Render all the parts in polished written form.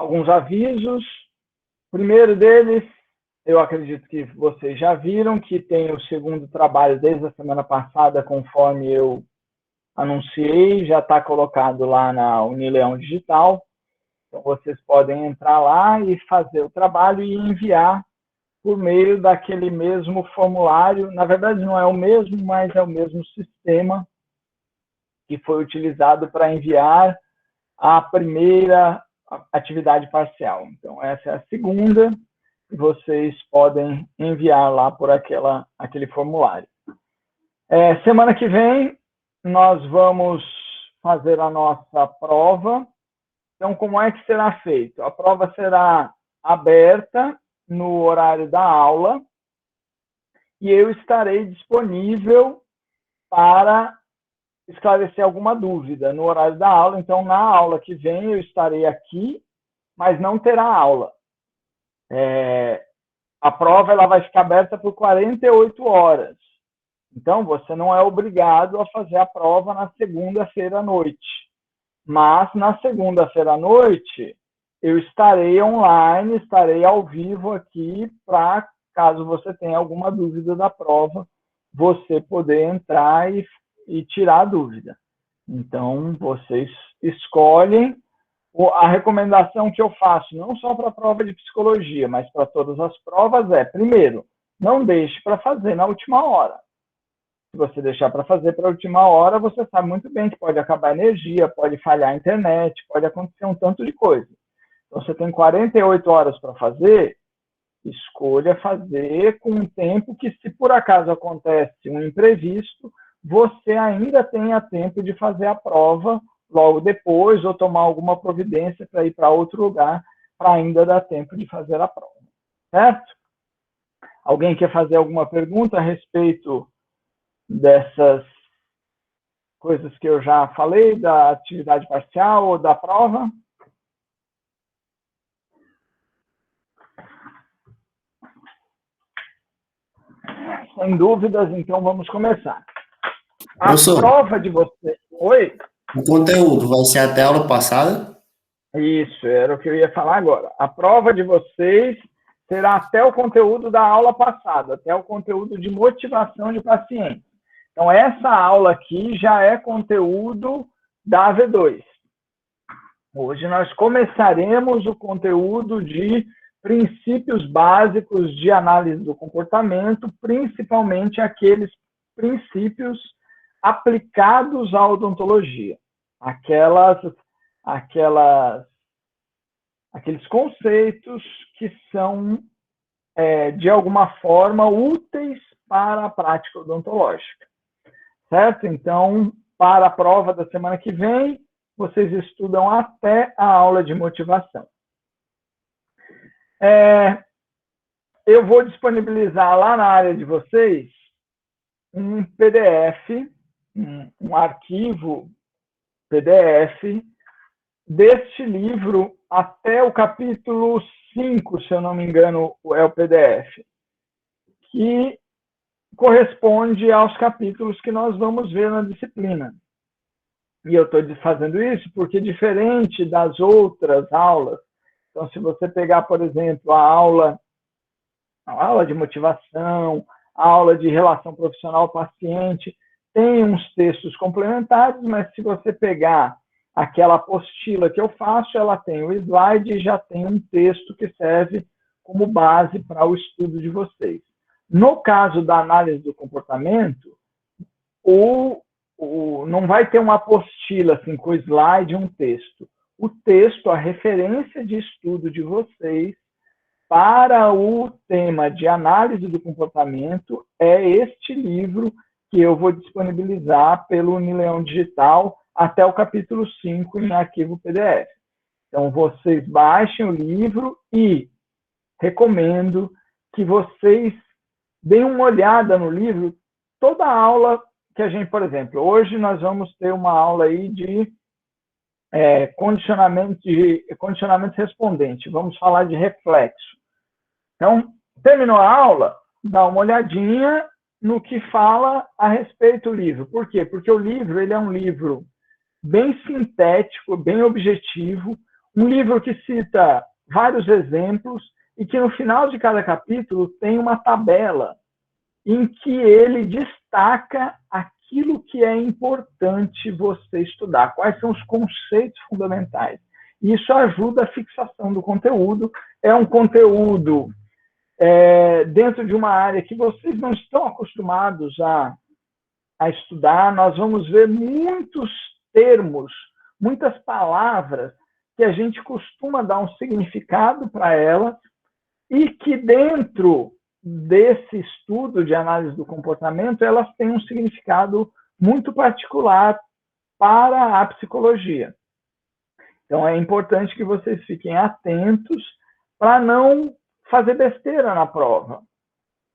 alguns avisos. O primeiro deles, eu acredito que vocês já viram, que tem o segundo trabalho desde a semana passada, conforme eu anunciei, já está colocado lá na Unileão Digital. Então, vocês podem entrar lá e fazer o trabalho e enviar por meio daquele mesmo formulário. Na verdade, não é o mesmo, mas é o mesmo sistema que foi utilizado para enviar a primeira atividade parcial. Então, essa é a segunda, e vocês podem enviar lá por aquele formulário. Semana que vem, nós vamos fazer a nossa prova. Então, como é que será feito? A prova será aberta no horário da aula e eu estarei disponível para esclarecer alguma dúvida no horário da aula. Então, na aula que vem, eu estarei aqui, mas não terá aula. A prova ela vai ficar aberta por 48 horas. Então, você não é obrigado a fazer a prova na segunda-feira à noite. Mas, na segunda-feira à noite, eu estarei online, estarei ao vivo aqui para, caso você tenha alguma dúvida da prova, você poder entrar e tirar a dúvida. Então, vocês escolhem. A recomendação que eu faço, não só para a prova de psicologia, mas para todas as provas, primeiro, não deixe para fazer na última hora. Se você deixar para fazer para a última hora, você sabe muito bem que pode acabar a energia, pode falhar a internet, pode acontecer um tanto de coisa. Então, você tem 48 horas para fazer, escolha fazer com um tempo que, se por acaso acontece um imprevisto, você ainda tenha tempo de fazer a prova logo depois, ou tomar alguma providência para ir para outro lugar, para ainda dar tempo de fazer a prova. Certo? Alguém quer fazer alguma pergunta a respeito dessas coisas que eu já falei, da atividade parcial ou da prova? Sem dúvidas, então vamos começar. A Professor, prova de você... Oi? o conteúdo vai ser até a aula passada? Isso, era o que eu ia falar agora. A prova de vocês será até o conteúdo da aula passada, até o conteúdo de motivação de paciente. Então, essa aula aqui já é conteúdo da V2. Hoje nós começaremos o conteúdo de princípios básicos de análise do comportamento, principalmente aqueles princípios aplicados à odontologia. Aqueles conceitos que são, de alguma forma, úteis para a prática odontológica. Certo? Então, para a prova da semana que vem, vocês estudam até a aula de motivação. Eu vou disponibilizar lá na área de vocês um PDF, um arquivo PDF deste livro até o capítulo 5, se eu não me engano, é o PDF, que corresponde aos capítulos que nós vamos ver na disciplina. E eu estou fazendo isso porque, diferente das outras aulas, então, se você pegar, por exemplo, a aula de motivação, a aula de relação profissional-paciente, tem uns textos complementares, mas se você pegar aquela apostila que eu faço, ela tem o slide e já tem um texto que serve como base para o estudo de vocês. No caso da análise do comportamento, não vai ter uma apostila assim, com slide e um texto. O texto, a referência de estudo de vocês para o tema de análise do comportamento é este livro que eu vou disponibilizar pelo Unileão Digital até o capítulo 5 em arquivo PDF. Então, vocês baixem o livro e recomendo que vocês deem uma olhada no livro. Toda a aula que a gente, por exemplo, hoje nós vamos ter uma aula aí de condicionamento respondente. Vamos falar de reflexo. Então, terminou a aula, dá uma olhadinha no que fala a respeito do livro. Por quê? Porque o livro ele é um livro bem sintético, bem objetivo, Um livro que cita vários exemplos e que no final de cada capítulo tem uma tabela em que ele destaca aquilo que é importante você estudar, quais são os conceitos fundamentais. Isso ajuda a fixação do conteúdo. É um conteúdo dentro de uma área que vocês não estão acostumados a estudar. Nós vamos ver muitos termos, muitas palavras que a gente costuma dar um significado para elas e que dentro desse estudo de análise do comportamento, elas têm um significado muito particular para a psicologia. Então, é importante que vocês fiquem atentos para não fazer besteira na prova,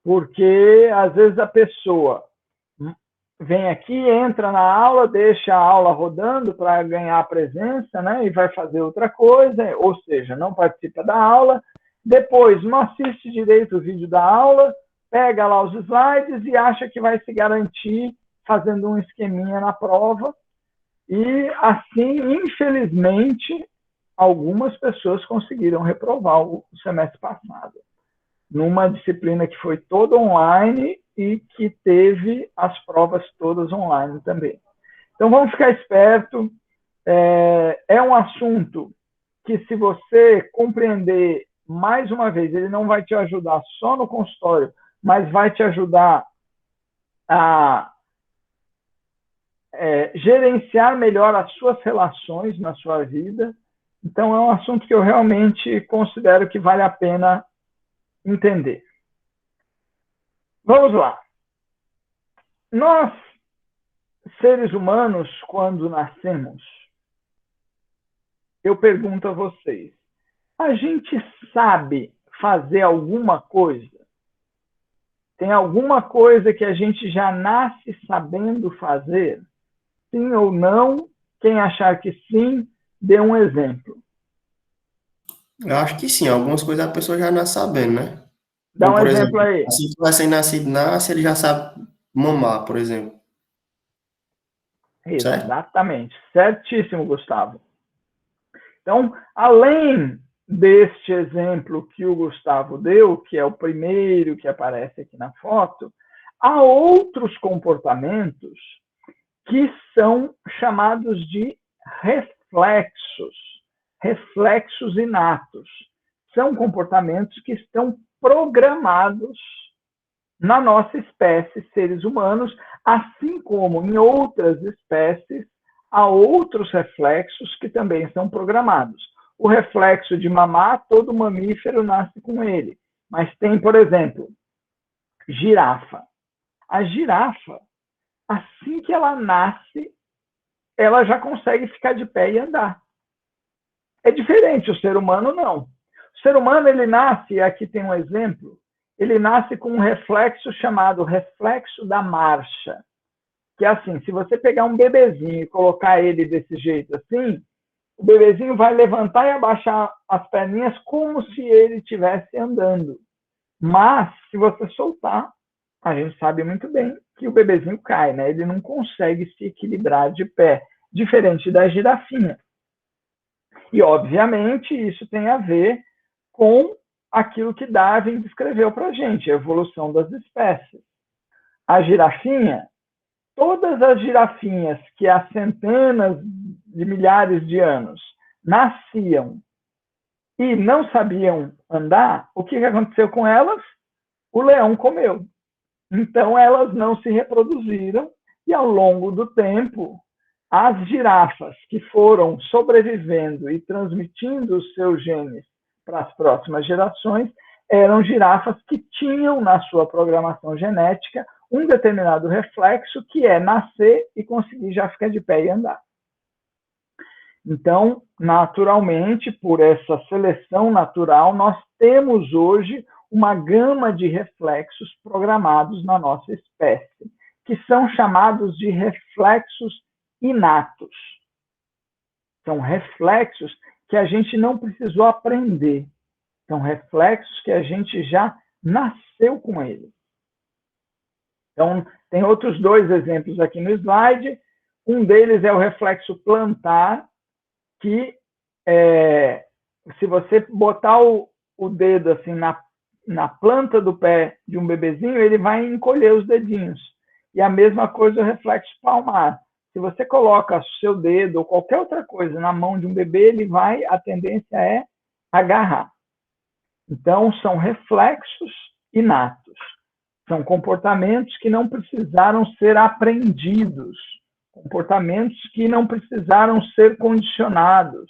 porque às vezes a pessoa vem aqui, entra na aula, deixa a aula rodando para ganhar a presença, né, e vai fazer outra coisa, ou seja, não participa da aula, depois não assiste direito o vídeo da aula, pega lá os slides e acha que vai se garantir fazendo um esqueminha na prova, e assim, infelizmente, algumas pessoas conseguiram reprovar o semestre passado, numa disciplina que foi toda online e que teve as provas todas online também. Então, vamos ficar esperto. É um assunto que, se você compreender, mais uma vez, ele não vai te ajudar só no consultório, mas vai te ajudar a gerenciar melhor as suas relações na sua vida. Então, é um assunto que eu realmente considero que vale a pena entender. Vamos lá. Nós, seres humanos, quando nascemos, eu pergunto a vocês, a gente sabe fazer alguma coisa? Tem alguma coisa que a gente já nasce sabendo fazer? Sim ou não? Quem achar que sim, dê um exemplo. Eu acho que sim, algumas coisas a pessoa já nasce sabendo, né? Dá Como, um por exemplo exemplo, aí. assim que vai ser nascido, nasce, ele já sabe mamar, por exemplo. Certo? Exatamente. Certíssimo, Gustavo. Então, além deste exemplo que o Gustavo deu, que é o primeiro que aparece aqui na foto, há outros comportamentos que são chamados de reflexos inatos. São comportamentos que estão programados na nossa espécie, seres humanos, assim como em outras espécies, há outros reflexos que também são programados. O reflexo de mamar, todo mamífero nasce com ele. Mas tem, por exemplo, girafa. A girafa, assim que ela nasce, ela já consegue ficar de pé e andar. É diferente, o ser humano não. O ser humano, ele nasce, aqui tem um exemplo, ele nasce com um reflexo chamado reflexo da marcha. Que é assim, se você pegar um bebezinho e colocar ele desse jeito assim, o bebezinho vai levantar e abaixar as perninhas como se ele estivesse andando. Mas, se você soltar, a gente sabe muito bem que o bebezinho cai, né? Ele não consegue se equilibrar de pé, diferente da girafinha. E, obviamente, isso tem a ver com aquilo que Darwin descreveu para a gente, a evolução das espécies. A girafinha, todas as girafinhas que há centenas de milhares de anos nasciam e não sabiam andar, o que aconteceu com elas? O leão comeu. Então, elas não se reproduziram e, ao longo do tempo, as girafas que foram sobrevivendo e transmitindo os seus genes para as próximas gerações eram girafas que tinham na sua programação genética um determinado reflexo, que é nascer e conseguir já ficar de pé e andar. Então, naturalmente, por essa seleção natural, nós temos hoje uma gama de reflexos programados na nossa espécie, que são chamados de reflexos inatos. São reflexos que a gente não precisou aprender. São reflexos que a gente já nasceu com eles. Então, tem outros dois exemplos aqui no slide. Um deles é o reflexo plantar, que se você botar o dedo assim na planta do pé de um bebezinho, ele vai encolher os dedinhos. E a mesma coisa o reflexo palmar. Se você coloca seu dedo ou qualquer outra coisa na mão de um bebê, a tendência é agarrar. Então, são reflexos inatos. São comportamentos que não precisaram ser aprendidos, comportamentos que não precisaram ser condicionados.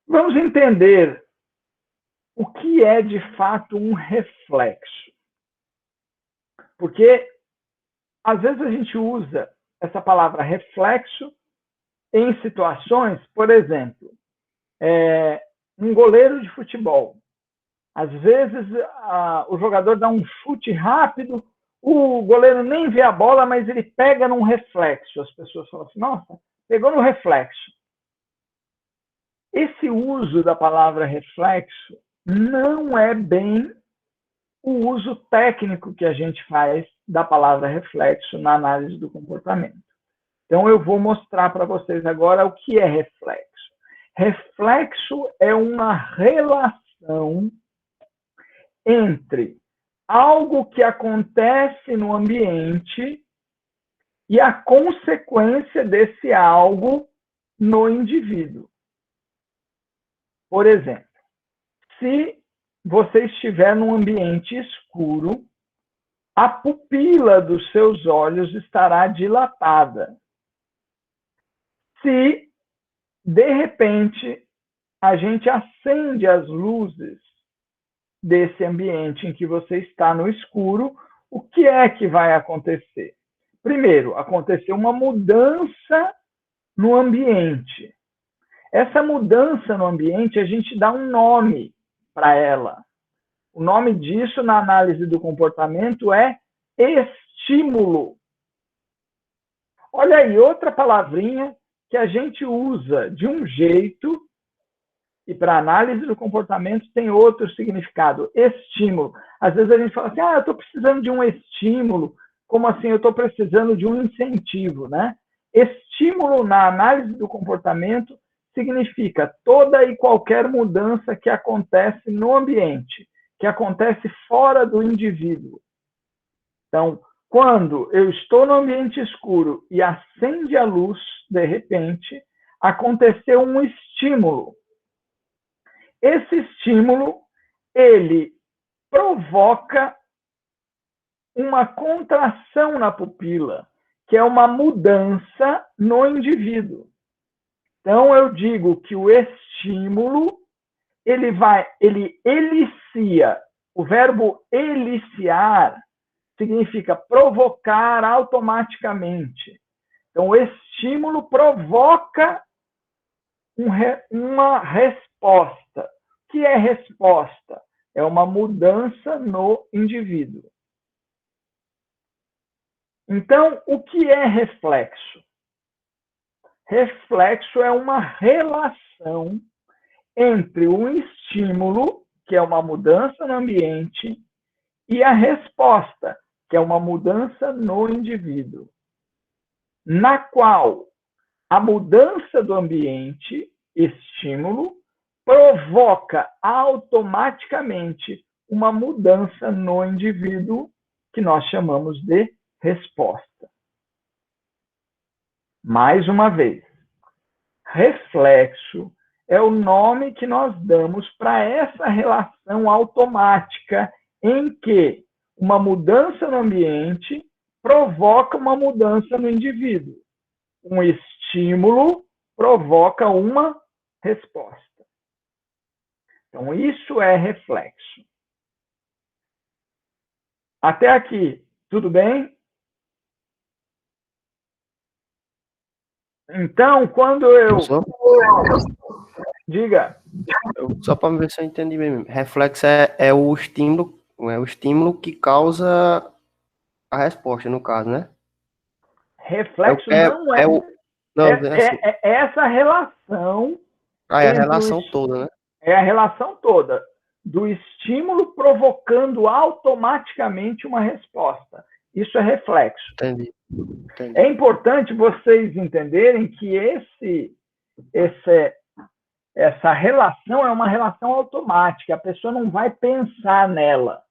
Vamos entender o que é, de fato, um reflexo. Porque, às vezes, a gente usa essa palavra reflexo em situações, por exemplo, um goleiro de futebol. Às vezes, o jogador dá um chute rápido, o goleiro nem vê a bola, mas ele pega num reflexo. As pessoas falam assim, nossa, pegou no reflexo. Esse uso da palavra reflexo não é bem o uso técnico que a gente faz da palavra reflexo na análise do comportamento. Então, eu vou mostrar para vocês agora o que é reflexo. Reflexo é uma relação entre algo que acontece no ambiente e a consequência desse algo no indivíduo. Por exemplo, se você estiver num ambiente escuro, a pupila dos seus olhos estará dilatada. Se, de repente, a gente acende as luzes desse ambiente em que você está no escuro, o que é que vai acontecer? Primeiro, aconteceu uma mudança no ambiente. Essa mudança no ambiente, a gente dá um nome para ela. O nome disso, na análise do comportamento, é estímulo. Olha aí, outra palavrinha que a gente usa de um jeito e para análise do comportamento tem outro significado, estímulo. Às vezes a gente fala assim, eu estou precisando de um estímulo. Como assim? Eu estou precisando de um incentivo, né? Estímulo na análise do comportamento significa toda e qualquer mudança que acontece no ambiente, que acontece fora do indivíduo. Então, quando eu estou no ambiente escuro e acende a luz, de repente, aconteceu um estímulo. Esse estímulo, ele provoca uma contração na pupila, que é uma mudança no indivíduo. Então, eu digo que o estímulo, ele elicia. O verbo eliciar significa provocar automaticamente. Então, o estímulo provoca uma resposta. O que é resposta? É uma mudança no indivíduo. Então, o que é reflexo? Reflexo é uma relação entre um estímulo, que é uma mudança no ambiente, e a resposta, que é uma mudança no indivíduo, na qual a mudança do ambiente, estímulo, provoca automaticamente uma mudança no indivíduo, que nós chamamos de resposta. Mais uma vez, reflexo é o nome que nós damos para essa relação automática em que uma mudança no ambiente provoca uma mudança no indivíduo. Um estímulo provoca uma resposta. Então, isso é reflexo. Até aqui, tudo bem? Então, quando eu... Diga. Só para ver se eu entendi bem. Reflexo é o estímulo que causa a resposta, no caso, né? Reflexo não é... É essa relação... É a relação toda, né? É a relação toda do estímulo provocando automaticamente uma resposta. Isso é reflexo. Entendi. É importante vocês entenderem que essa relação é uma relação automática, a pessoa não vai pensar nela.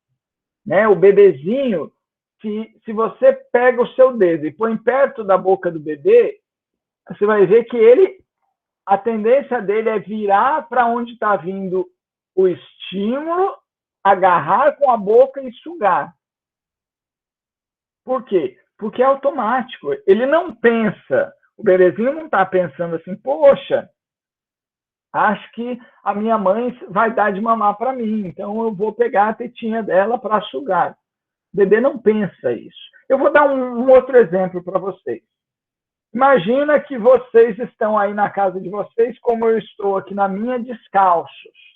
Né? O bebezinho, se você pega o seu dedo e põe perto da boca do bebê, você vai ver que a tendência dele é virar para onde está vindo o estímulo, agarrar com a boca e sugar. Por quê? Porque é automático. Ele não pensa, o bebezinho não está pensando assim, poxa, acho que a minha mãe vai dar de mamar para mim, então eu vou pegar a tetinha dela para sugar. O bebê não pensa isso. Eu vou dar um outro exemplo para vocês. Imagina que vocês estão aí na casa de vocês, como eu estou aqui na minha, descalços.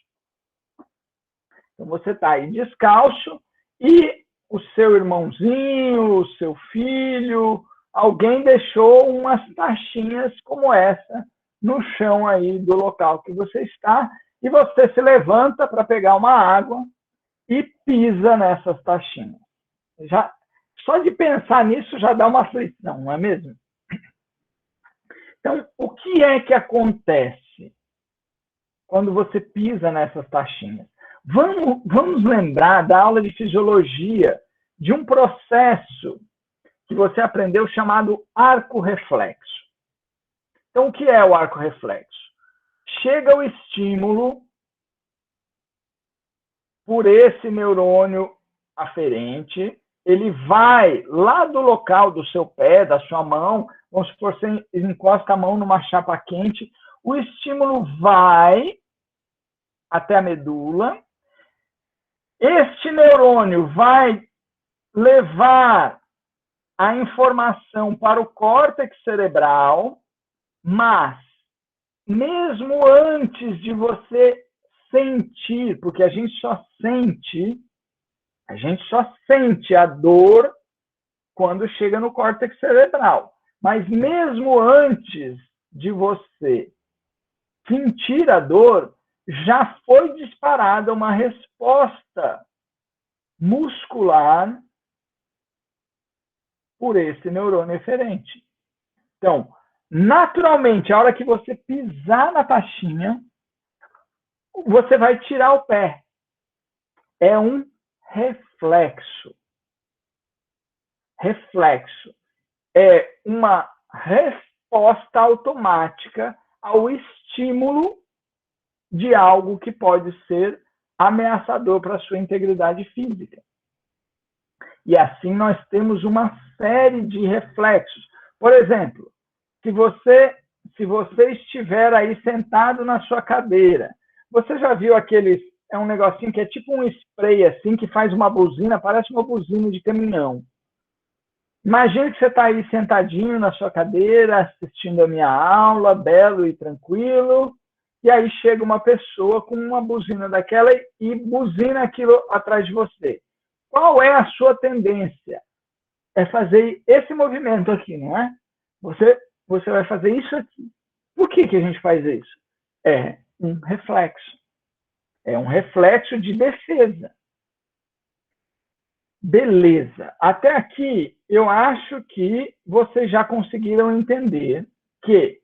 Então você está aí descalço e o seu irmãozinho, o seu filho, alguém deixou umas taxinhas como essa no chão aí do local que você está, e você se levanta para pegar uma água e pisa nessas taxinhas. Só de pensar nisso já dá uma aflição, não é mesmo? Então, o que é que acontece quando você pisa nessas taxinhas? Vamos lembrar da aula de fisiologia de um processo que você aprendeu chamado arco reflexo. Então, o que é o arco reflexo? Chega o estímulo por esse neurônio aferente, ele vai lá do local do seu pé, da sua mão, vamos supor que você encosta a mão numa chapa quente, o estímulo vai até a medula, este neurônio vai levar a informação para o córtex cerebral, mas mesmo antes de você sentir, porque a gente só sente a dor quando chega no córtex cerebral. Mas mesmo antes de você sentir a dor, já foi disparada uma resposta muscular por esse neurônio eferente. Então, naturalmente, a hora que você pisar na taxinha, você vai tirar o pé. É um reflexo. Reflexo é uma resposta automática ao estímulo de algo que pode ser ameaçador para a sua integridade física. E assim nós temos uma série de reflexos. Por exemplo, se você estiver aí sentado na sua cadeira, você já viu aqueles, é um negocinho que é tipo um spray assim, que faz uma buzina, parece uma buzina de caminhão. Imagina que você está aí sentadinho na sua cadeira, assistindo a minha aula, belo e tranquilo, e aí chega uma pessoa com uma buzina daquela e buzina aquilo atrás de você. Qual é a sua tendência? É fazer esse movimento aqui, não é? Você vai fazer isso aqui. Por que a gente faz isso? É um reflexo. É um reflexo de defesa. Beleza. Até aqui, eu acho que vocês já conseguiram entender que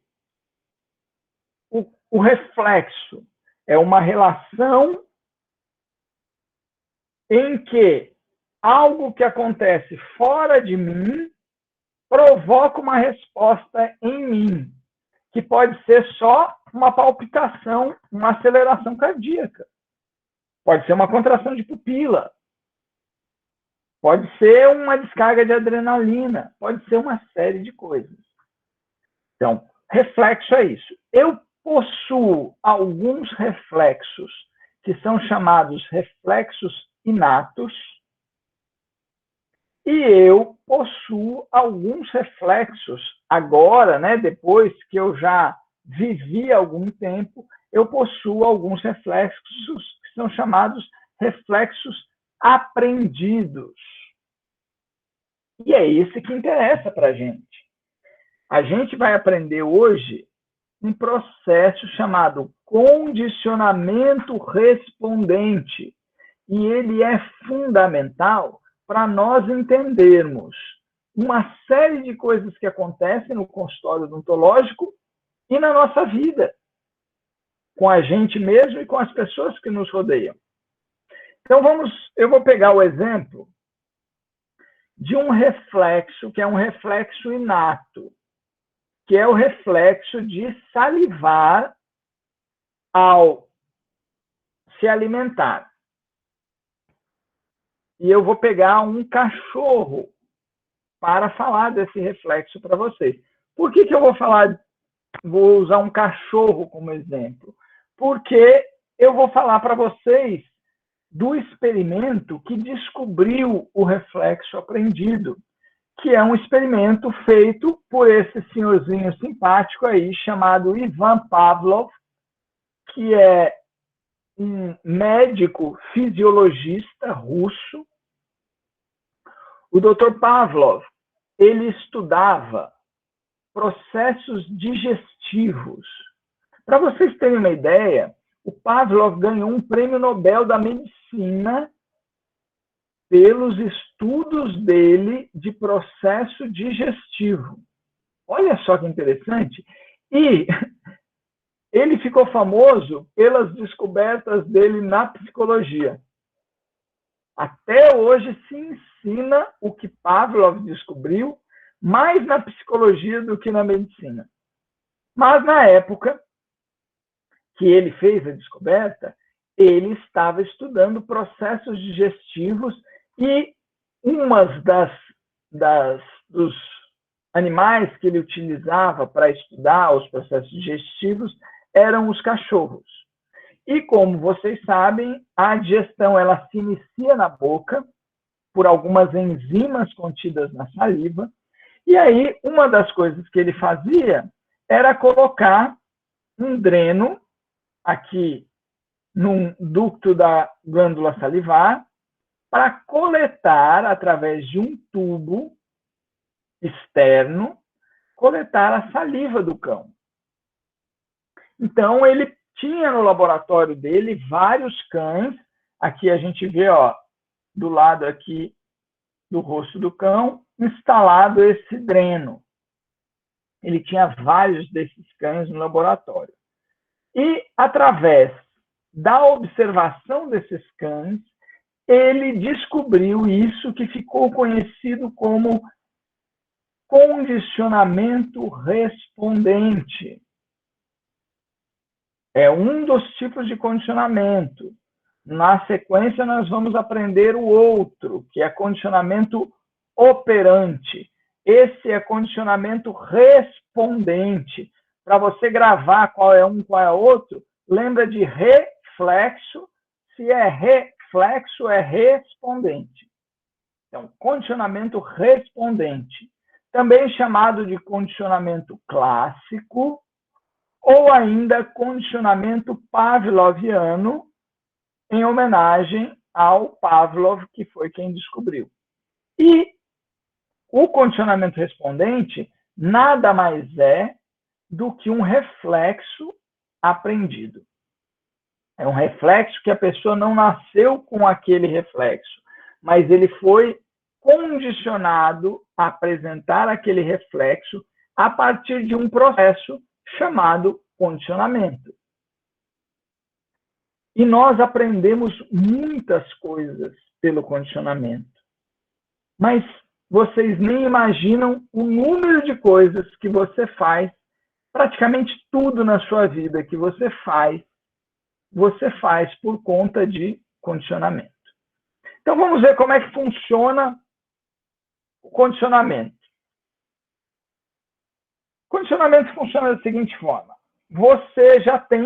o reflexo é uma relação em que algo que acontece fora de mim provoca uma resposta em mim, que pode ser só uma palpitação, uma aceleração cardíaca. Pode ser uma contração de pupila. Pode ser uma descarga de adrenalina. Pode ser uma série de coisas. Então, reflexo é isso. Eu possuo alguns reflexos que são chamados reflexos inatos, e eu possuo alguns reflexos agora, né, depois que eu já vivi algum tempo, eu possuo alguns reflexos que são chamados reflexos aprendidos. E é esse que interessa para a gente. A gente vai aprender hoje um processo chamado condicionamento respondente. E ele é fundamental para nós entendermos uma série de coisas que acontecem no consultório odontológico e na nossa vida, com a gente mesmo e com as pessoas que nos rodeiam. Então eu vou pegar o exemplo de um reflexo, que é um reflexo inato, que é o reflexo de salivar ao se alimentar. E eu vou pegar um cachorro para falar desse reflexo para vocês. Por que eu vou usar um cachorro como exemplo? Porque eu vou falar para vocês do experimento que descobriu o reflexo aprendido, que é um experimento feito por esse senhorzinho simpático aí, chamado Ivan Pavlov, que é um médico fisiologista russo. O Dr. Pavlov, ele estudava processos digestivos. Para vocês terem uma ideia, o Pavlov ganhou um prêmio Nobel da Medicina pelos estudos dele de processo digestivo. Olha só que interessante. E ele ficou famoso pelas descobertas dele na psicologia. Até hoje se ensina o que Pavlov descobriu mais na psicologia do que na medicina. Mas na época que ele fez a descoberta, ele estava estudando processos digestivos e uma dos animais que ele utilizava para estudar os processos digestivos eram os cachorros. E como vocês sabem, a digestão ela se inicia na boca por algumas enzimas contidas na saliva. E aí, uma das coisas que ele fazia era colocar um dreno aqui num ducto da glândula salivar para coletar, através de um tubo externo, coletar a saliva do cão. Então, ele tinha no laboratório dele vários cães. Aqui a gente vê, ó, do lado aqui do rosto do cão, instalado esse dreno. Ele tinha vários desses cães no laboratório. E, através da observação desses cães, ele descobriu isso que ficou conhecido como condicionamento respondente. É um dos tipos de condicionamento. Na sequência, nós vamos aprender o outro, que é condicionamento operante. Esse é condicionamento respondente. Para você gravar qual é um, qual é outro, lembra de reflexo. Se é reflexo, é respondente. Então, condicionamento respondente. Também chamado de condicionamento clássico, ou ainda condicionamento pavloviano, em homenagem ao Pavlov, que foi quem descobriu. E o condicionamento respondente nada mais é do que um reflexo aprendido. É um reflexo que a pessoa não nasceu com aquele reflexo, mas ele foi condicionado a apresentar aquele reflexo a partir de um processo chamado condicionamento. E nós aprendemos muitas coisas pelo condicionamento. Mas vocês nem imaginam o número de coisas que você faz, praticamente tudo na sua vida que você faz por conta de condicionamento. Então vamos ver como é que funciona o condicionamento. O condicionamento funciona da seguinte forma. Você já tem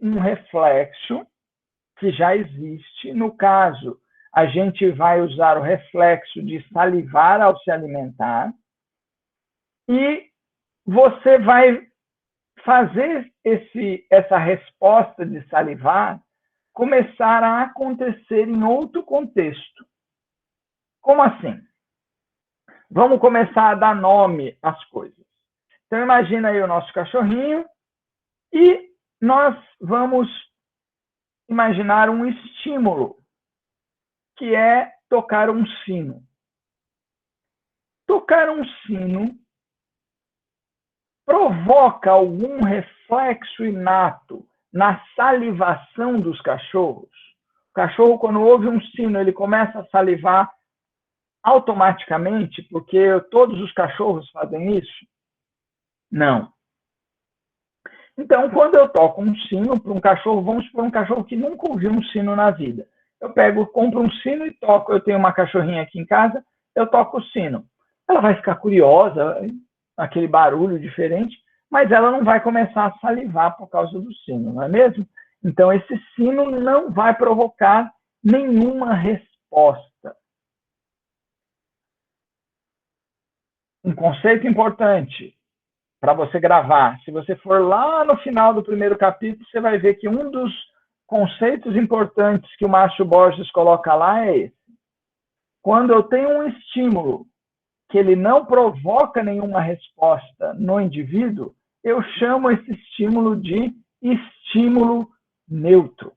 um reflexo que já existe. No caso, a gente vai usar o reflexo de salivar ao se alimentar. E você vai fazer essa resposta de salivar começar a acontecer em outro contexto. Como assim? Vamos começar a dar nome às coisas. Então, imagina aí o nosso cachorrinho e nós vamos imaginar um estímulo, que é tocar um sino. Tocar um sino provoca algum reflexo inato na salivação dos cachorros? O cachorro, quando ouve um sino, ele começa a salivar automaticamente, porque todos os cachorros fazem isso? Não. Então, quando eu toco um sino para um cachorro, vamos supor um cachorro que nunca ouviu um sino na vida. Eu compro um sino e toco. Eu tenho uma cachorrinha aqui em casa, eu toco o sino. Ela vai ficar curiosa, aquele barulho diferente, mas ela não vai começar a salivar por causa do sino, não é mesmo? Então, esse sino não vai provocar nenhuma resposta. Um conceito importante para você gravar. Se você for lá no final do primeiro capítulo, você vai ver que um dos conceitos importantes que o Márcio Borges coloca lá é esse. Quando eu tenho um estímulo que ele não provoca nenhuma resposta no indivíduo, eu chamo esse estímulo de estímulo neutro.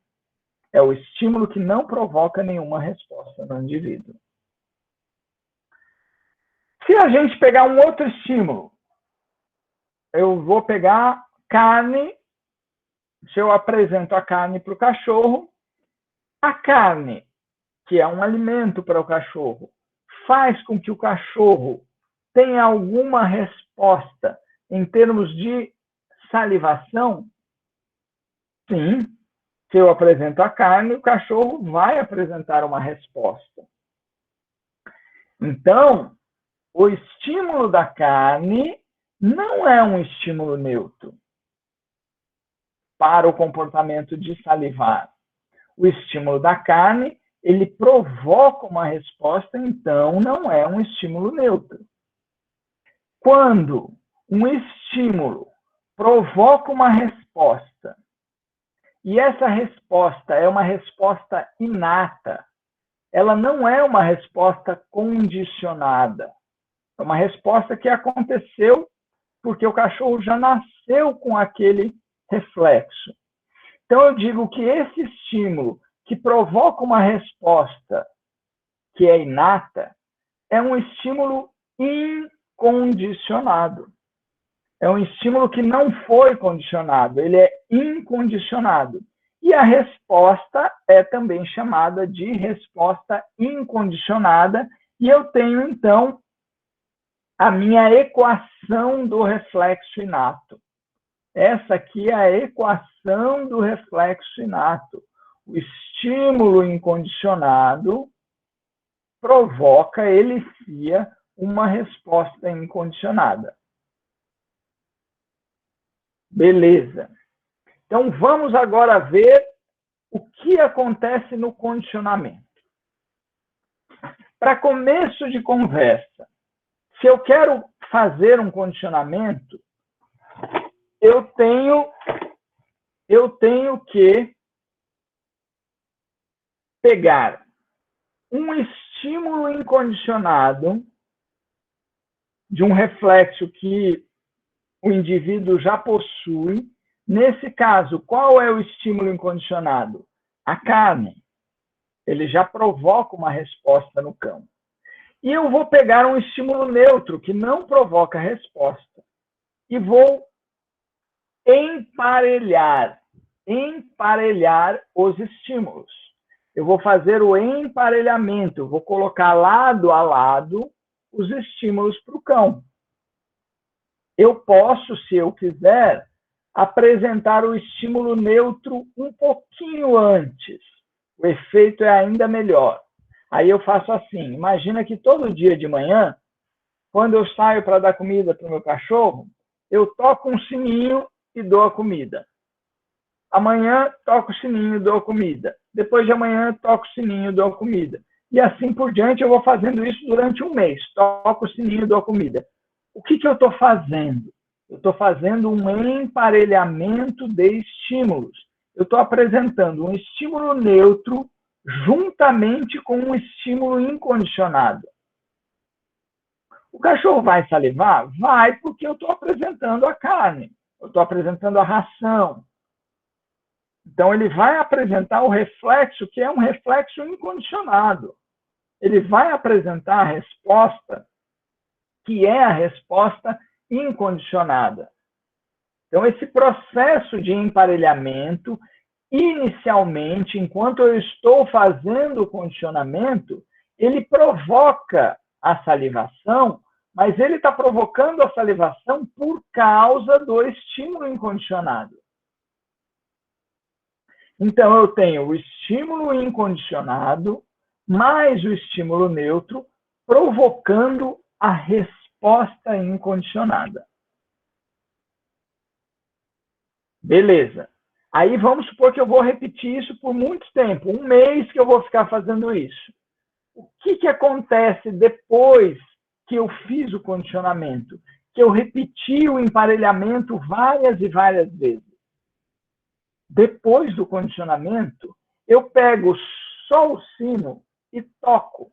É o estímulo que não provoca nenhuma resposta no indivíduo. Se a gente pegar um outro estímulo, eu vou pegar carne, se eu apresento a carne para o cachorro, a carne, que é um alimento para o cachorro, faz com que o cachorro tenha alguma resposta em termos de salivação? Sim. Se eu apresento a carne, o cachorro vai apresentar uma resposta. Então, o estímulo da carne não é um estímulo neutro para o comportamento de salivar. O estímulo da carne, ele provoca uma resposta, então não é um estímulo neutro. Quando um estímulo provoca uma resposta, e essa resposta é uma resposta inata, ela não é uma resposta condicionada. É uma resposta que aconteceu porque o cachorro já nasceu com aquele reflexo. Então, eu digo que esse estímulo que provoca uma resposta que é inata é um estímulo incondicionado. É um estímulo que não foi condicionado, ele é incondicionado. E a resposta é também chamada de resposta incondicionada, e eu tenho, então, a minha equação do reflexo inato. Essa aqui é a equação do reflexo inato. O estímulo incondicionado provoca, elicia uma resposta incondicionada. Beleza. Então, vamos agora ver o que acontece no condicionamento. Para começo de conversa, se eu quero fazer um condicionamento, eu tenho que pegar um estímulo incondicionado de um reflexo que o indivíduo já possui. Nesse caso, qual é o estímulo incondicionado? A carne. Ele já provoca uma resposta no cão. E eu vou pegar um estímulo neutro, que não provoca resposta, e vou emparelhar os estímulos. Eu vou fazer o emparelhamento, eu vou colocar lado a lado os estímulos para o cão. Eu posso, se eu quiser, apresentar o estímulo neutro um pouquinho antes. O efeito é ainda melhor. Aí eu faço assim, imagina que todo dia de manhã, quando eu saio para dar comida para o meu cachorro, eu toco um sininho e dou a comida. Amanhã, toco o sininho e dou a comida. Depois de amanhã, toco o sininho e dou a comida. E assim por diante, eu vou fazendo isso durante um mês. Toco o sininho e dou a comida. O que eu estou fazendo? Eu estou fazendo um emparelhamento de estímulos. Eu estou apresentando um estímulo neutro juntamente com um estímulo incondicionado. O cachorro vai salivar? Vai, porque eu estou apresentando a carne. Eu estou apresentando a ração. Então, ele vai apresentar o reflexo, que é um reflexo incondicionado. Ele vai apresentar a resposta, que é a resposta incondicionada. Então, esse processo de emparelhamento, inicialmente, enquanto eu estou fazendo o condicionamento, ele provoca a salivação, mas ele está provocando a salivação por causa do estímulo incondicionado. Então, eu tenho o estímulo incondicionado mais o estímulo neutro provocando a resposta incondicionada. Beleza. Aí vamos supor que eu vou repetir isso por muito tempo, 1 mês que eu vou ficar fazendo isso. O que acontece depois que eu fiz o condicionamento? Que eu repeti o emparelhamento várias e várias vezes. Depois do condicionamento, eu pego só o sino e toco.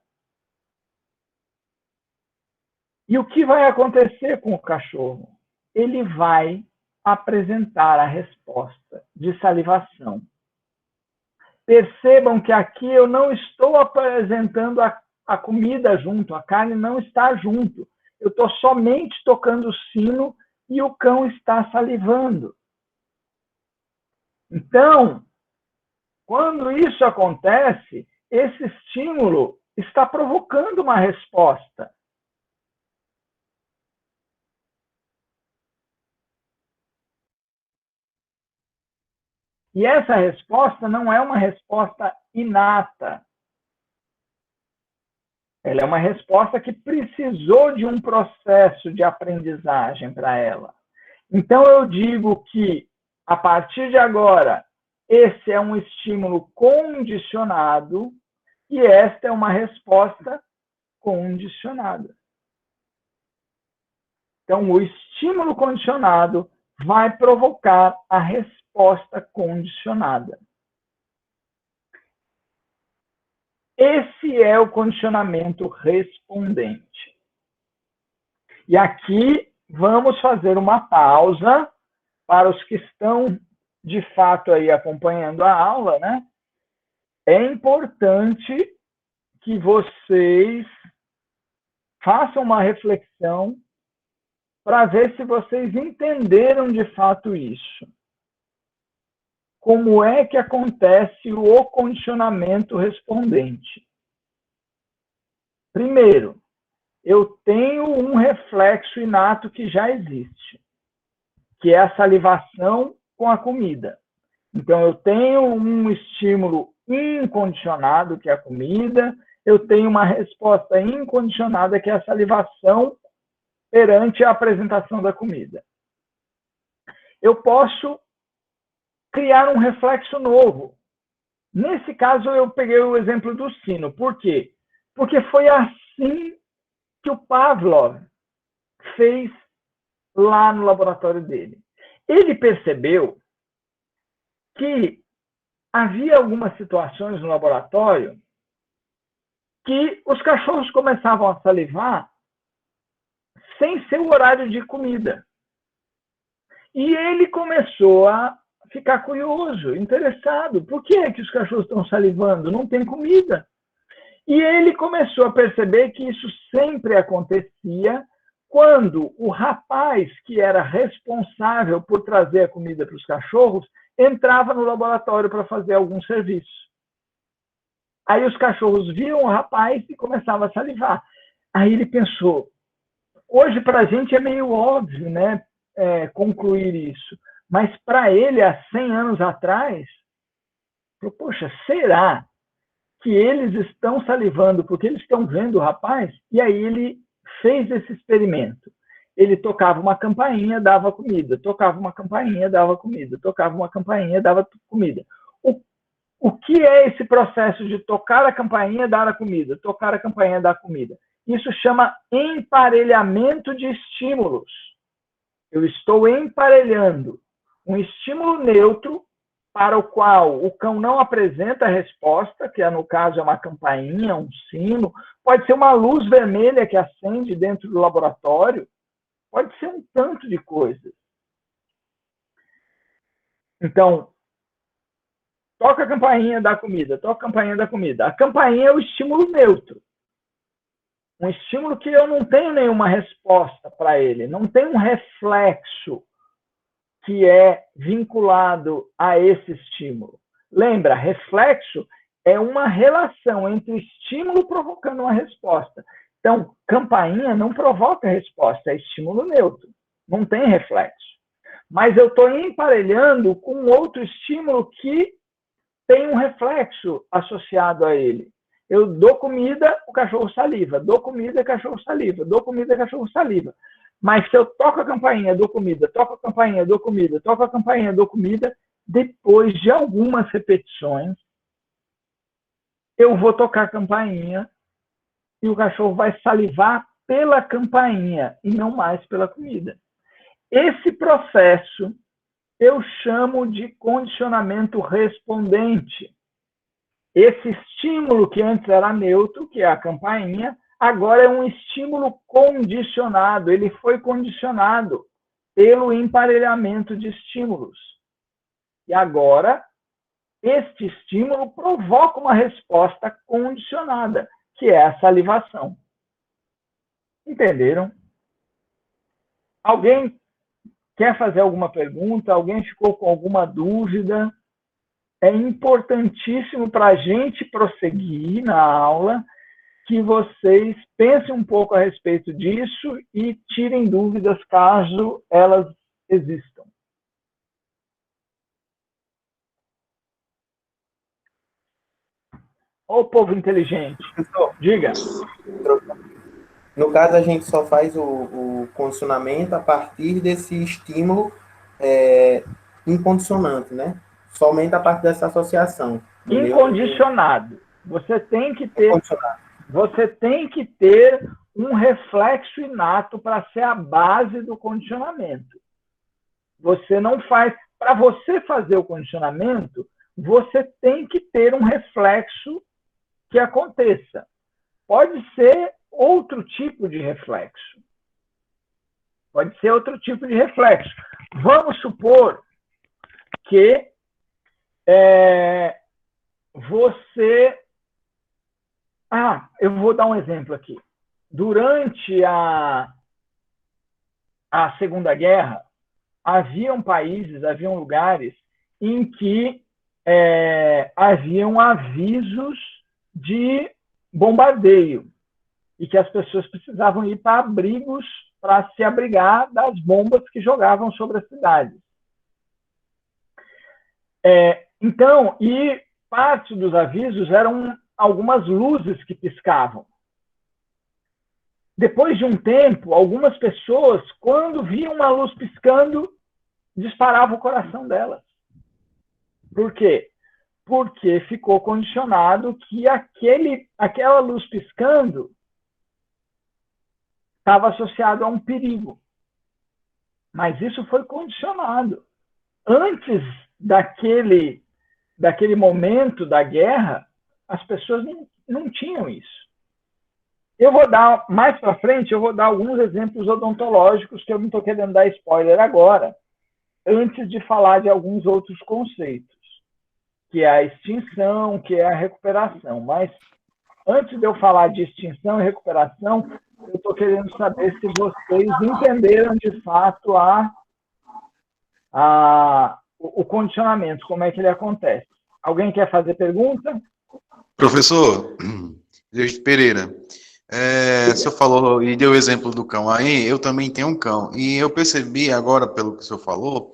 E o que vai acontecer com o cachorro? Ele vai apresentar a resposta de salivação. Percebam que aqui eu não estou apresentando a comida junto, a carne não está junto. Eu estou somente tocando o sino e o cão está salivando. Então, quando isso acontece, esse estímulo está provocando uma resposta. E essa resposta não é uma resposta inata. Ela é uma resposta que precisou de um processo de aprendizagem para ela. Então, eu digo que, a partir de agora, esse é um estímulo condicionado e esta é uma resposta condicionada. Então, o estímulo condicionado vai provocar a resposta condicionada. Esse é o condicionamento respondente. E aqui vamos fazer uma pausa para os que estão, de fato, aí acompanhando a aula, né? É importante que vocês façam uma reflexão para ver se vocês entenderam de fato isso. Como é que acontece o condicionamento respondente? Primeiro, eu tenho um reflexo inato que já existe, que é a salivação com a comida. Então, eu tenho um estímulo incondicionado, que é a comida, eu tenho uma resposta incondicionada, que é a salivação perante a apresentação da comida. Eu posso criar um reflexo novo. Nesse caso, eu peguei o exemplo do sino. Por quê? Porque foi assim que o Pavlov fez lá no laboratório dele. Ele percebeu que havia algumas situações no laboratório que os cachorros começavam a salivar sem ser o horário de comida. E ele começou a ficar curioso, interessado. Por que é que os cachorros estão salivando? Não tem comida. E ele começou a perceber que isso sempre acontecia quando o rapaz que era responsável por trazer a comida para os cachorros entrava no laboratório para fazer algum serviço. Aí os cachorros viam o rapaz e começavam a salivar. Aí ele pensou, hoje para a gente é meio óbvio, né, concluir isso, mas para ele, há 100 anos atrás, falou, poxa, será que eles estão salivando porque eles estão vendo o rapaz? E aí ele fez esse experimento. Ele tocava uma campainha, dava comida, tocava uma campainha, dava comida, tocava uma campainha, dava comida. O que é esse processo de tocar a campainha, dar a comida, tocar a campainha, dar a comida? Isso chama emparelhamento de estímulos. Eu estou emparelhando um estímulo neutro para o qual o cão não apresenta a resposta, que no caso é uma campainha, um sino, pode ser uma luz vermelha que acende dentro do laboratório, pode ser um tanto de coisas. Então, toca a campainha, dá comida, toca a campainha, dá comida. A campainha é o estímulo neutro. Um estímulo que eu não tenho nenhuma resposta para ele, não tem um reflexo que é vinculado a esse estímulo. Lembra, reflexo é uma relação entre estímulo provocando uma resposta. Então, campainha não provoca resposta, é estímulo neutro, não tem reflexo. Mas eu estou emparelhando com outro estímulo que tem um reflexo associado a ele. Eu dou comida, o cachorro saliva. Dou comida, cachorro saliva. Dou comida, cachorro saliva. Mas se eu toco a campainha, dou comida, toco a campainha, dou comida, toco a campainha, dou comida, depois de algumas repetições, eu vou tocar a campainha e o cachorro vai salivar pela campainha e não mais pela comida. Esse processo eu chamo de condicionamento respondente. Esse estímulo que antes era neutro, que é a campainha, agora é um estímulo condicionado. Ele foi condicionado pelo emparelhamento de estímulos. E agora, este estímulo provoca uma resposta condicionada, que é a salivação. Entenderam? Alguém quer fazer alguma pergunta? Alguém ficou com alguma dúvida? É importantíssimo para a gente prosseguir na aula que vocês pensem um pouco a respeito disso e tirem dúvidas caso elas existam. Ô povo inteligente, diga. No caso, a gente só faz o condicionamento a partir desse estímulo incondicionante, né? Somente a partir dessa associação. Incondicionado. Você tem que ter um reflexo inato para ser a base do condicionamento. Você não faz... Para você fazer o condicionamento, você tem que ter um reflexo que aconteça. Pode ser outro tipo de reflexo. Pode ser outro tipo de reflexo. Vamos supor que você... eu vou dar um exemplo aqui. Durante a Segunda Guerra, haviam países, haviam lugares em que haviam avisos de bombardeio e que as pessoas precisavam ir para abrigos para se abrigar das bombas que jogavam sobre as cidades. Então, e parte dos avisos eram algumas luzes que piscavam. Depois de um tempo, algumas pessoas, quando viam uma luz piscando, disparavam o coração delas. Por quê? Porque ficou condicionado que aquela luz piscando estava associado a um perigo. Mas isso foi condicionado. Antes daquele momento da guerra, as pessoas não tinham isso. Eu vou dar, mais para frente, eu vou dar alguns exemplos odontológicos que eu não estou querendo dar spoiler agora, antes de falar de alguns outros conceitos, que é a extinção, que é a recuperação. Mas antes de eu falar de extinção e recuperação, eu estou querendo saber se vocês entenderam de fato o condicionamento, como é que ele acontece. Alguém quer fazer pergunta? Professor, Pereira, o senhor falou e deu o exemplo do cão aí, eu também tenho um cão, e eu percebi agora, pelo que o senhor falou,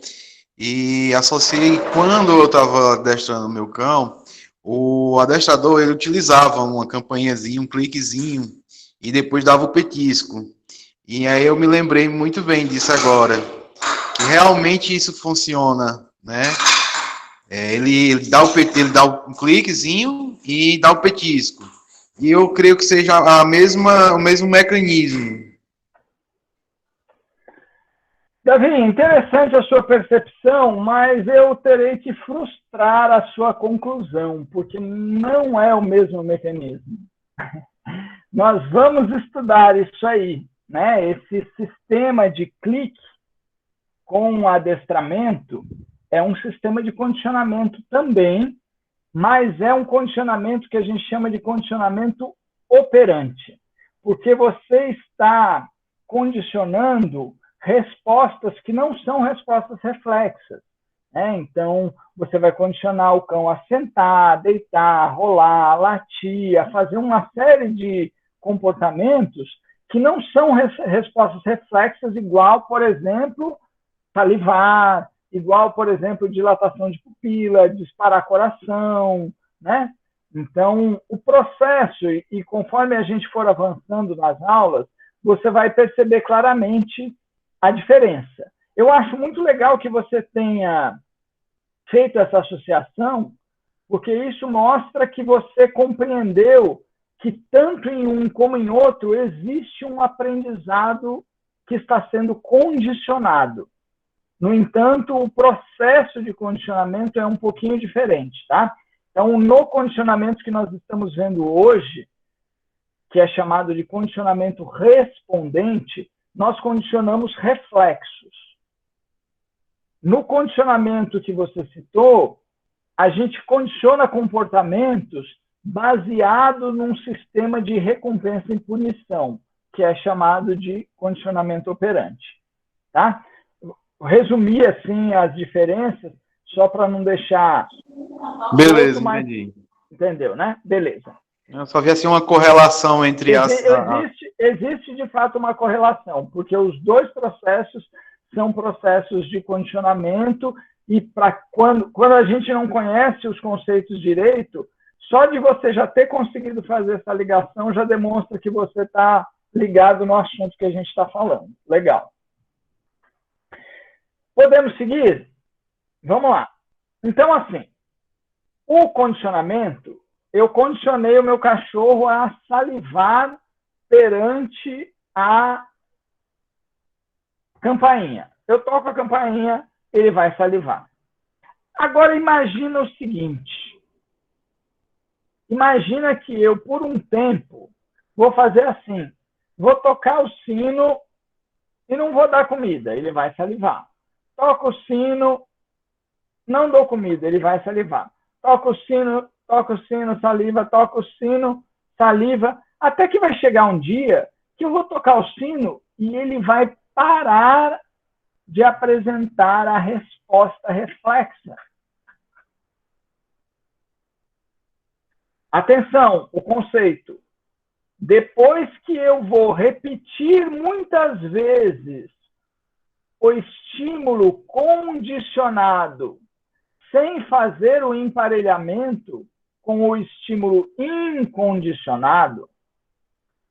e associei, quando eu estava adestrando o meu cão, o adestrador, ele utilizava uma campainhazinha, um cliquezinho, e depois dava o petisco. E aí eu me lembrei muito bem disso agora, que realmente isso funciona, né? Ele dá um cliquezinho e dá o petisco. E eu creio que seja o mesmo mecanismo. Davi, interessante a sua percepção, mas eu terei que frustrar a sua conclusão, porque não é o mesmo mecanismo. Nós vamos estudar isso aí, né? Esse sistema de clique com adestramento é um sistema de condicionamento também, mas é um condicionamento que a gente chama de condicionamento operante, porque você está condicionando respostas que não são respostas reflexas. Então, você vai condicionar o cão a sentar, deitar, rolar, latir, a fazer uma série de comportamentos que não são respostas reflexas, igual, por exemplo, salivar, igual, por exemplo, dilatação de pupila, disparar coração, né? Então, o processo, e conforme a gente for avançando nas aulas, você vai perceber claramente a diferença. Eu acho muito legal que você tenha feito essa associação, porque isso mostra que você compreendeu que tanto em um como em outro existe um aprendizado que está sendo condicionado. No entanto, o processo de condicionamento é um pouquinho diferente, tá? Então, no condicionamento que nós estamos vendo hoje, que é chamado de condicionamento respondente, nós condicionamos reflexos. No condicionamento que você citou, a gente condiciona comportamentos baseado num sistema de recompensa e punição, que é chamado de condicionamento operante. Tá? Resumir assim as diferenças, só para não deixar... Beleza, entendi. Entendeu, né? Beleza. Eu só vi assim uma correlação entre as... Existe de fato uma correlação, porque os dois processos são processos de condicionamento, e quando a gente não conhece os conceitos direito, só de você já ter conseguido fazer essa ligação já demonstra que você está ligado no assunto que a gente está falando. Legal. Podemos seguir? Vamos lá. Então, assim, o condicionamento, eu condicionei o meu cachorro a salivar perante a campainha. Eu toco a campainha, ele vai salivar. Agora, imagina o seguinte. Imagina que eu, por um tempo, vou fazer assim. Vou tocar o sino e não vou dar comida, ele vai salivar. Toco o sino, não dou comida, ele vai salivar. Toco o sino, saliva, toco o sino, saliva. Até que vai chegar um dia que eu vou tocar o sino e ele vai parar de apresentar a resposta reflexa. Atenção, o conceito. Depois que eu vou repetir muitas vezes o estímulo condicionado sem fazer o emparelhamento com o estímulo incondicionado,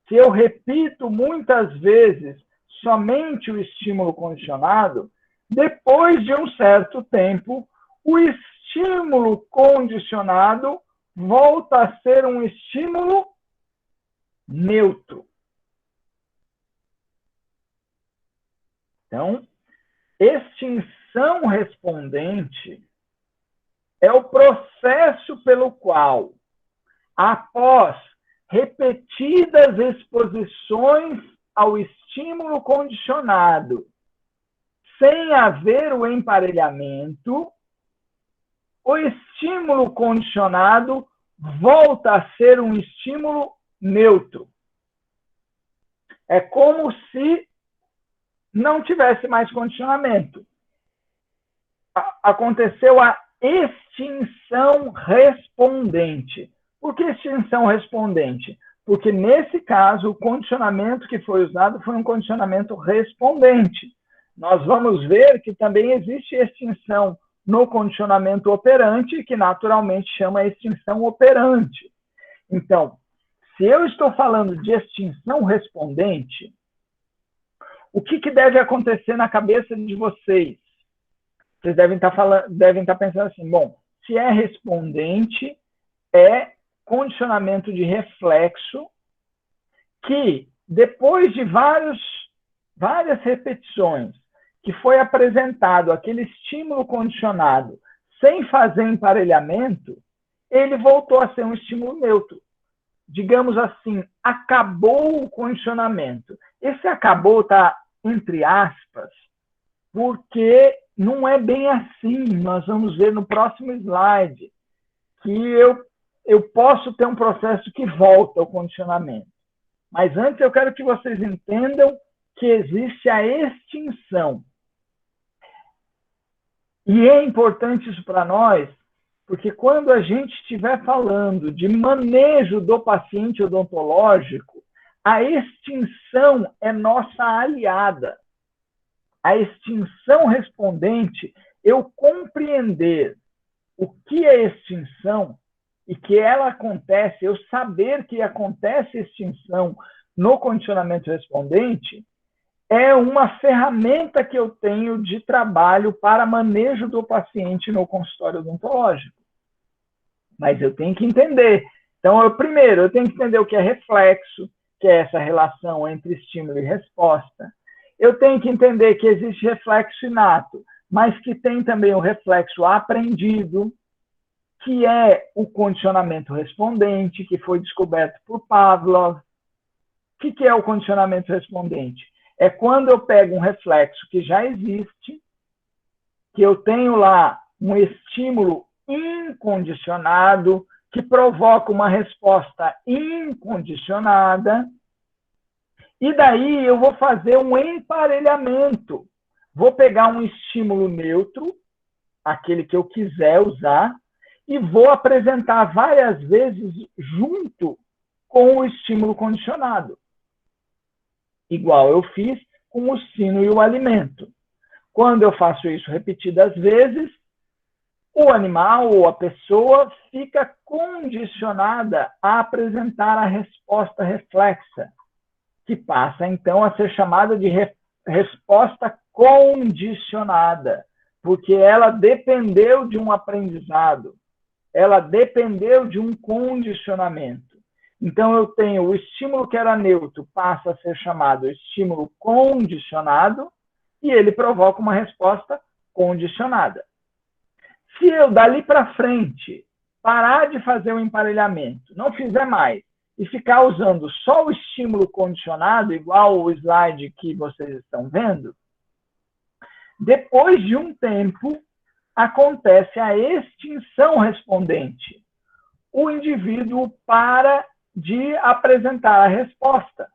se eu repito muitas vezes somente o estímulo condicionado, depois de um certo tempo, o estímulo condicionado volta a ser um estímulo neutro. Então, extinção respondente é o processo pelo qual, após repetidas exposições ao estímulo condicionado, sem haver o emparelhamento, o estímulo condicionado volta a ser um estímulo neutro. É como se não tivesse mais condicionamento. Aconteceu a extinção respondente. Por que extinção respondente? Porque, nesse caso, o condicionamento que foi usado foi um condicionamento respondente. Nós vamos ver que também existe extinção no condicionamento operante, que naturalmente chama extinção operante. Então, se eu estou falando de extinção respondente, o que deve acontecer na cabeça de vocês? Vocês devem estar pensando assim, bom, se é respondente, é condicionamento de reflexo que, depois de várias repetições, que foi apresentado aquele estímulo condicionado sem fazer emparelhamento, ele voltou a ser um estímulo neutro. Digamos assim, acabou o condicionamento. Esse acabou está entre aspas, porque não é bem assim. Nós vamos ver no próximo slide que eu posso ter um processo que volta ao condicionamento. Mas antes eu quero que vocês entendam que existe a extinção. E é importante isso para nós, porque quando a gente estiver falando de manejo do paciente odontológico, a extinção é nossa aliada. A extinção respondente, eu compreender o que é extinção e que ela acontece, eu saber que acontece extinção no condicionamento respondente, é uma ferramenta que eu tenho de trabalho para manejo do paciente no consultório odontológico. Mas eu tenho que entender. Então, primeiro, eu tenho que entender o que é reflexo, que é essa relação entre estímulo e resposta. Eu tenho que entender que existe reflexo inato, mas que tem também o reflexo aprendido, que é o condicionamento respondente, que foi descoberto por Pavlov. O que é o condicionamento respondente? É quando eu pego um reflexo que já existe, que eu tenho lá um estímulo incondicionado, que provoca uma resposta incondicionada, e daí eu vou fazer um emparelhamento. Vou pegar um estímulo neutro, aquele que eu quiser usar, e vou apresentar várias vezes junto com o estímulo condicionado. Igual eu fiz com o sino e o alimento. Quando eu faço isso repetidas vezes, o animal ou a pessoa fica condicionada a apresentar a resposta reflexa, que passa, então, a ser chamada de resposta condicionada, porque ela dependeu de um aprendizado, ela dependeu de um condicionamento. Então, eu tenho o estímulo que era neutro, passa a ser chamado estímulo condicionado, e ele provoca uma resposta condicionada. Se eu, dali para frente, parar de fazer o emparelhamento, não fizer mais, e ficar usando só o estímulo condicionado, igual o slide que vocês estão vendo, depois de um tempo, acontece a extinção respondente. O indivíduo para de apresentar a resposta.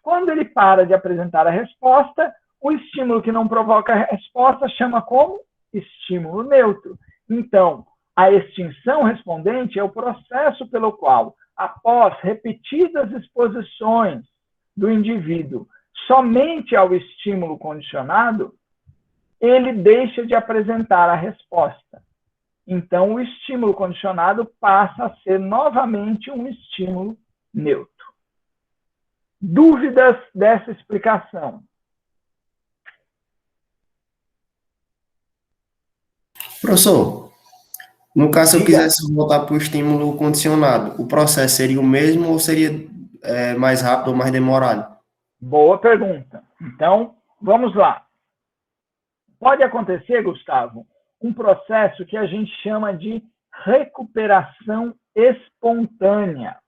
Quando ele para de apresentar a resposta, o estímulo que não provoca a resposta chama como? Estímulo neutro. Então, a extinção respondente é o processo pelo qual, após repetidas exposições do indivíduo somente ao estímulo condicionado, ele deixa de apresentar a resposta. Então, o estímulo condicionado passa a ser novamente um estímulo neutro. Dúvidas dessa explicação? Professor, no caso, se eu quisesse voltar para o estímulo condicionado, o processo seria o mesmo ou seria mais rápido ou mais demorado? Boa pergunta. Então, vamos lá. Pode acontecer, Gustavo, um processo que a gente chama de recuperação espontânea.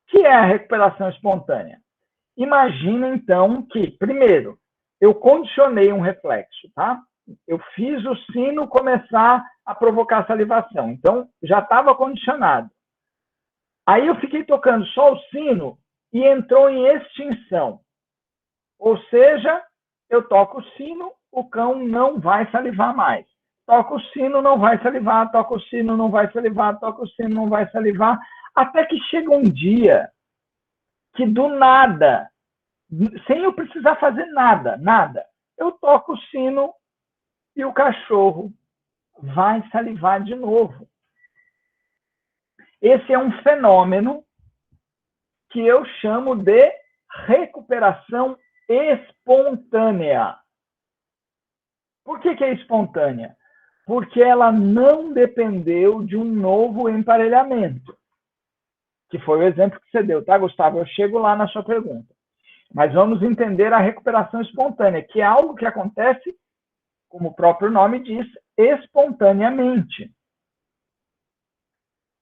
O que é a recuperação espontânea? Imagina, então, que, primeiro, eu condicionei um reflexo, tá? Eu fiz o sino começar a provocar salivação. Então, já estava condicionado. Aí eu fiquei tocando só o sino e entrou em extinção. Ou seja, eu toco o sino, o cão não vai salivar mais. Toco o sino, não vai salivar, toco o sino, não vai salivar, toco o sino, não vai salivar, até que chega um dia que do nada, sem eu precisar fazer nada, eu toco o sino e o cachorro vai salivar de novo. Esse é um fenômeno que eu chamo de recuperação espontânea. Por que é espontânea? Porque ela não dependeu de um novo emparelhamento, que foi o exemplo que você deu, tá, Gustavo? Eu chego lá na sua pergunta. Mas vamos entender a recuperação espontânea, que é algo que acontece, como o próprio nome diz, espontaneamente.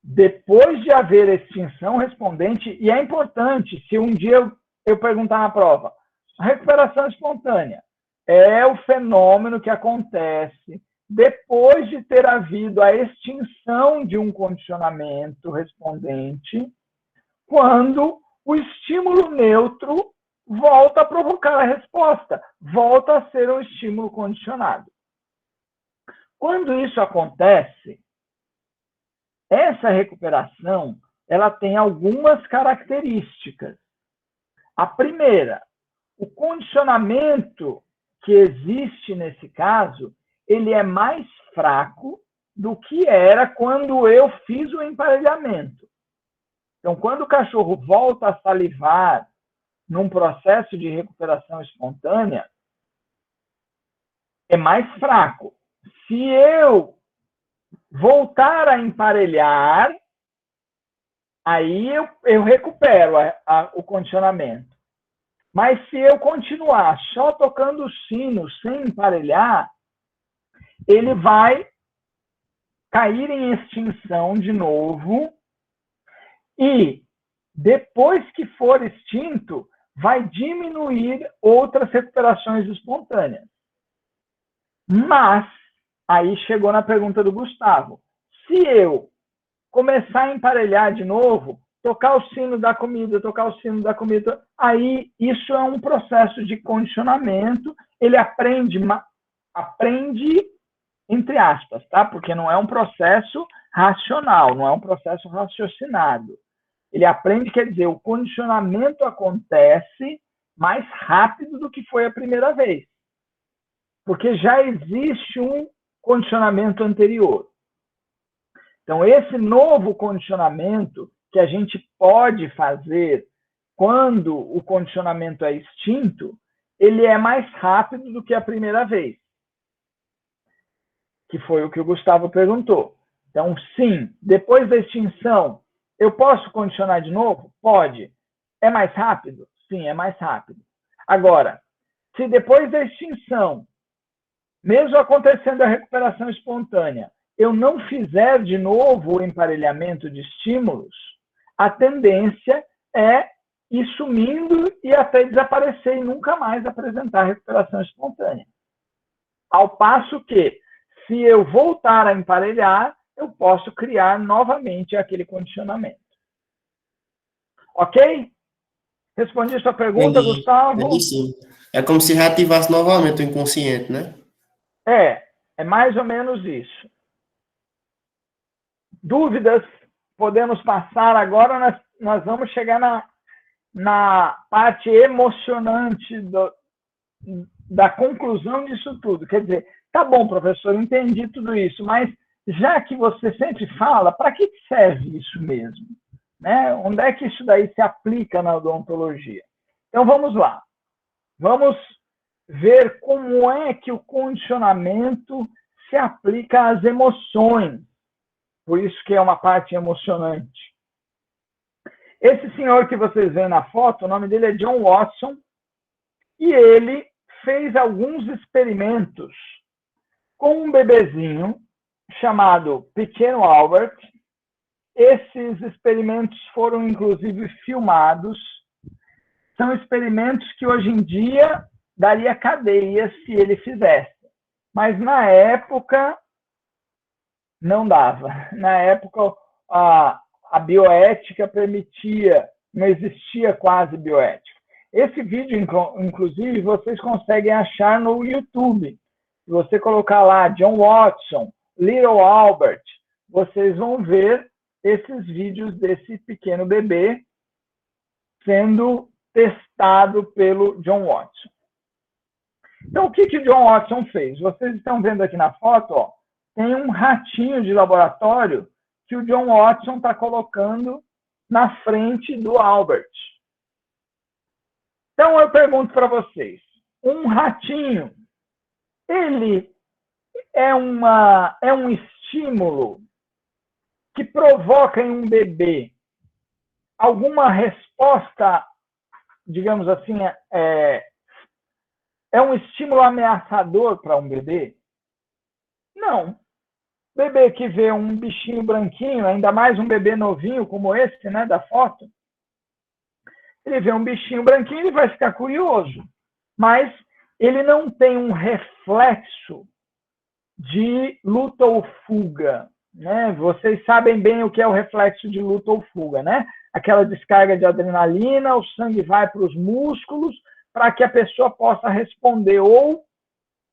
Depois de haver extinção respondente, e é importante, se um dia eu perguntar na prova, a recuperação espontânea é o fenômeno que acontece depois de ter havido a extinção de um condicionamento respondente, quando o estímulo neutro volta a provocar a resposta, volta a ser um estímulo condicionado. Quando isso acontece, essa recuperação, ela tem algumas características. A primeira, o condicionamento que existe nesse caso, ele é mais fraco do que era quando eu fiz o emparelhamento. Então, quando o cachorro volta a salivar num processo de recuperação espontânea, é mais fraco. Se eu voltar a emparelhar, aí eu recupero o condicionamento. Mas se eu continuar só tocando o sino sem emparelhar, ele vai cair em extinção de novo e, depois que for extinto, vai diminuir outras recuperações espontâneas. Mas, aí chegou na pergunta do Gustavo, se eu começar a emparelhar de novo, tocar o sino da comida, aí isso é um processo de condicionamento, ele aprende entre aspas, tá? Porque não é um processo racional, não é um processo raciocinado. Ele aprende, quer dizer, o condicionamento acontece mais rápido do que foi a primeira vez. Porque já existe um condicionamento anterior. Então, esse novo condicionamento que a gente pode fazer quando o condicionamento é extinto, ele é mais rápido do que a primeira vez. Que foi o que o Gustavo perguntou. Então, sim, depois da extinção, eu posso condicionar de novo? Pode. É mais rápido? Sim, é mais rápido. Agora, se depois da extinção, mesmo acontecendo a recuperação espontânea, eu não fizer de novo o emparelhamento de estímulos, a tendência é ir sumindo e até desaparecer e nunca mais apresentar recuperação espontânea. Ao passo que, se eu voltar a emparelhar, eu posso criar novamente aquele condicionamento. Ok? Respondi sua pergunta, Entendi. Gustavo? Entendi, sim. É como se reativasse novamente o inconsciente, né? É mais ou menos isso. Dúvidas? Podemos passar agora, nós vamos chegar na parte emocionante da conclusão disso tudo. Quer dizer, tá bom, professor, entendi tudo isso, mas já que você sempre fala, para que serve isso mesmo? Né? Onde é que isso daí se aplica na odontologia? Então, vamos lá. Vamos ver como é que o condicionamento se aplica às emoções. Por isso que é uma parte emocionante. Esse senhor que vocês veem na foto, o nome dele é John Watson, e ele fez alguns experimentos com um bebezinho chamado Pequeno Albert. Esses experimentos foram, inclusive, filmados. São experimentos que, hoje em dia, daria cadeia se ele fizesse. Mas, na época, não dava. Na época, a bioética permitia, não existia quase bioética. Esse vídeo, inclusive, vocês conseguem achar no YouTube. Se você colocar lá John Watson, Little Albert, vocês vão ver esses vídeos desse pequeno bebê sendo testado pelo John Watson. Então, o que o John Watson fez? Vocês estão vendo aqui na foto, ó, tem um ratinho de laboratório que o John Watson está colocando na frente do Albert. Então, eu pergunto para vocês, um ratinho, ele é um estímulo que provoca em um bebê alguma resposta, digamos assim, é um estímulo ameaçador para um bebê? Não. Bebê que vê um bichinho branquinho, ainda mais um bebê novinho como esse, né, da foto, ele vê um bichinho branquinho, ele vai ficar curioso. Mas ele não tem um reflexo de luta ou fuga, né? Vocês sabem bem o que é o reflexo de luta ou fuga, né? aquela descarga de adrenalina, o sangue vai para os músculos, para que a pessoa possa responder ou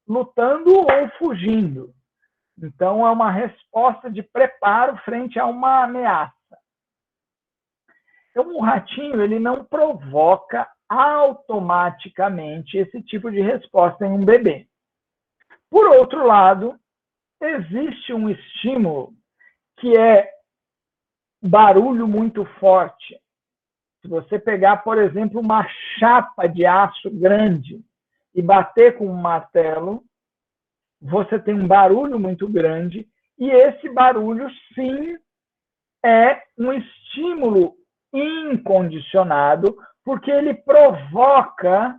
lutando ou fugindo. Então, é uma resposta de preparo frente a uma ameaça. Então, o ratinho ele não provoca automaticamente esse tipo de resposta em um bebê. Por outro lado, existe um estímulo que é barulho muito forte. Se você pegar, por exemplo, uma chapa de aço grande e bater com um martelo, você tem um barulho muito grande, e esse barulho, sim, é um estímulo incondicionado, porque ele provoca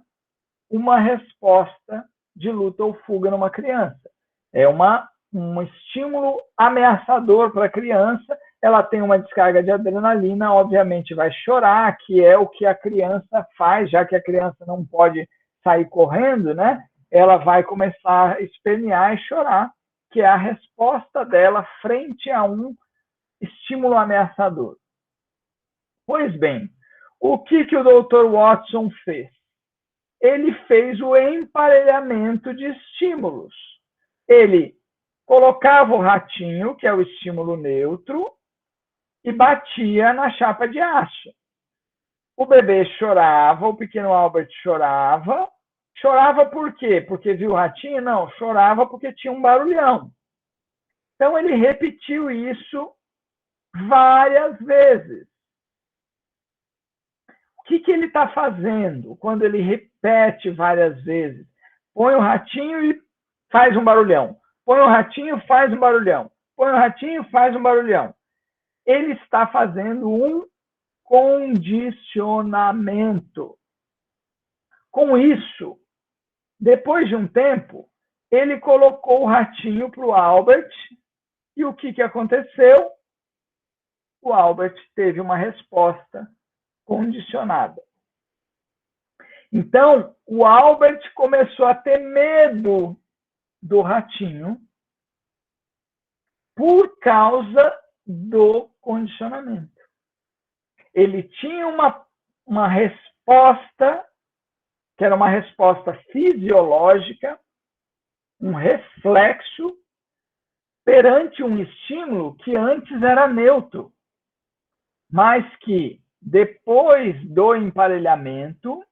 uma resposta de luta ou fuga numa criança. É um estímulo ameaçador para a criança, ela tem uma descarga de adrenalina, obviamente vai chorar, que é o que a criança faz, já que a criança não pode sair correndo, né? Ela vai começar a espernear e chorar, que é a resposta dela frente a um estímulo ameaçador. Pois bem, o que o Dr. Watson fez? Ele fez o emparelhamento de estímulos. Ele colocava o ratinho, que é o estímulo neutro, e batia na chapa de aço. O bebê chorava, o pequeno Albert chorava. Chorava por quê? Porque viu o ratinho? Não, chorava porque tinha um barulhão. Então, ele repetiu isso várias vezes. O que ele está fazendo quando ele repete várias vezes? Põe o ratinho e faz um barulhão. Põe o ratinho e faz um barulhão. Põe o ratinho e faz um barulhão. Ele está fazendo um condicionamento. Com isso, depois de um tempo, ele colocou o ratinho para o Albert, e o que aconteceu? O Albert teve uma resposta condicionada. Então, o Albert começou a ter medo do ratinho por causa do condicionamento. Ele tinha uma resposta, que era uma resposta fisiológica, um reflexo, perante um estímulo que antes era neutro, mas que, depois do emparelhamento,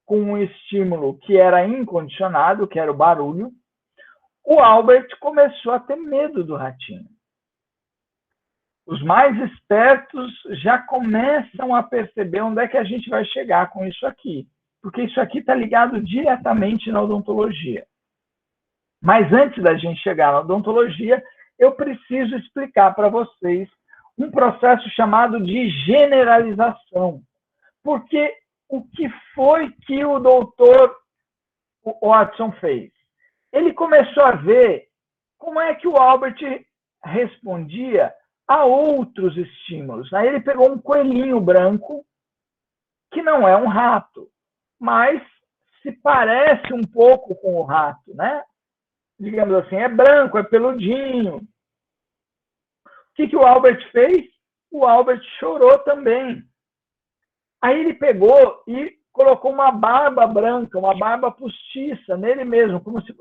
com um estímulo que era incondicionado, que era o barulho, o Albert começou a ter medo do ratinho. Os mais espertos já começam a perceber onde é que a gente vai chegar com isso aqui, porque isso aqui está ligado diretamente na odontologia. Mas antes da gente chegar na odontologia, eu preciso explicar para vocês um processo chamado de generalização. Porque o que foi que o doutor Watson fez? Ele começou a ver como é que o Albert respondia a outros estímulos. Aí ele pegou um coelhinho branco, que não é um rato, mas se parece um pouco com o rato, né? Digamos assim, é branco, é peludinho. O que o Albert fez? O Albert chorou também. Aí ele pegou e colocou uma barba branca, uma barba postiça nele mesmo, como se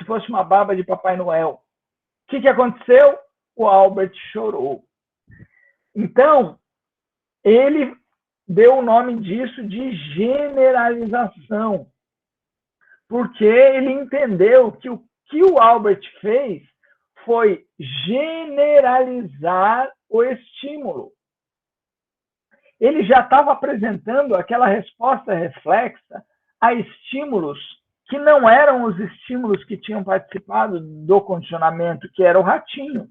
fosse uma barba de Papai Noel. O que aconteceu? O Albert chorou. Então, ele deu o nome disso de generalização, porque ele entendeu que o que o Albert fez foi generalizar o estímulo. Ele já estava apresentando aquela resposta reflexa a estímulos que não eram os estímulos que tinham participado do condicionamento, que era o ratinho.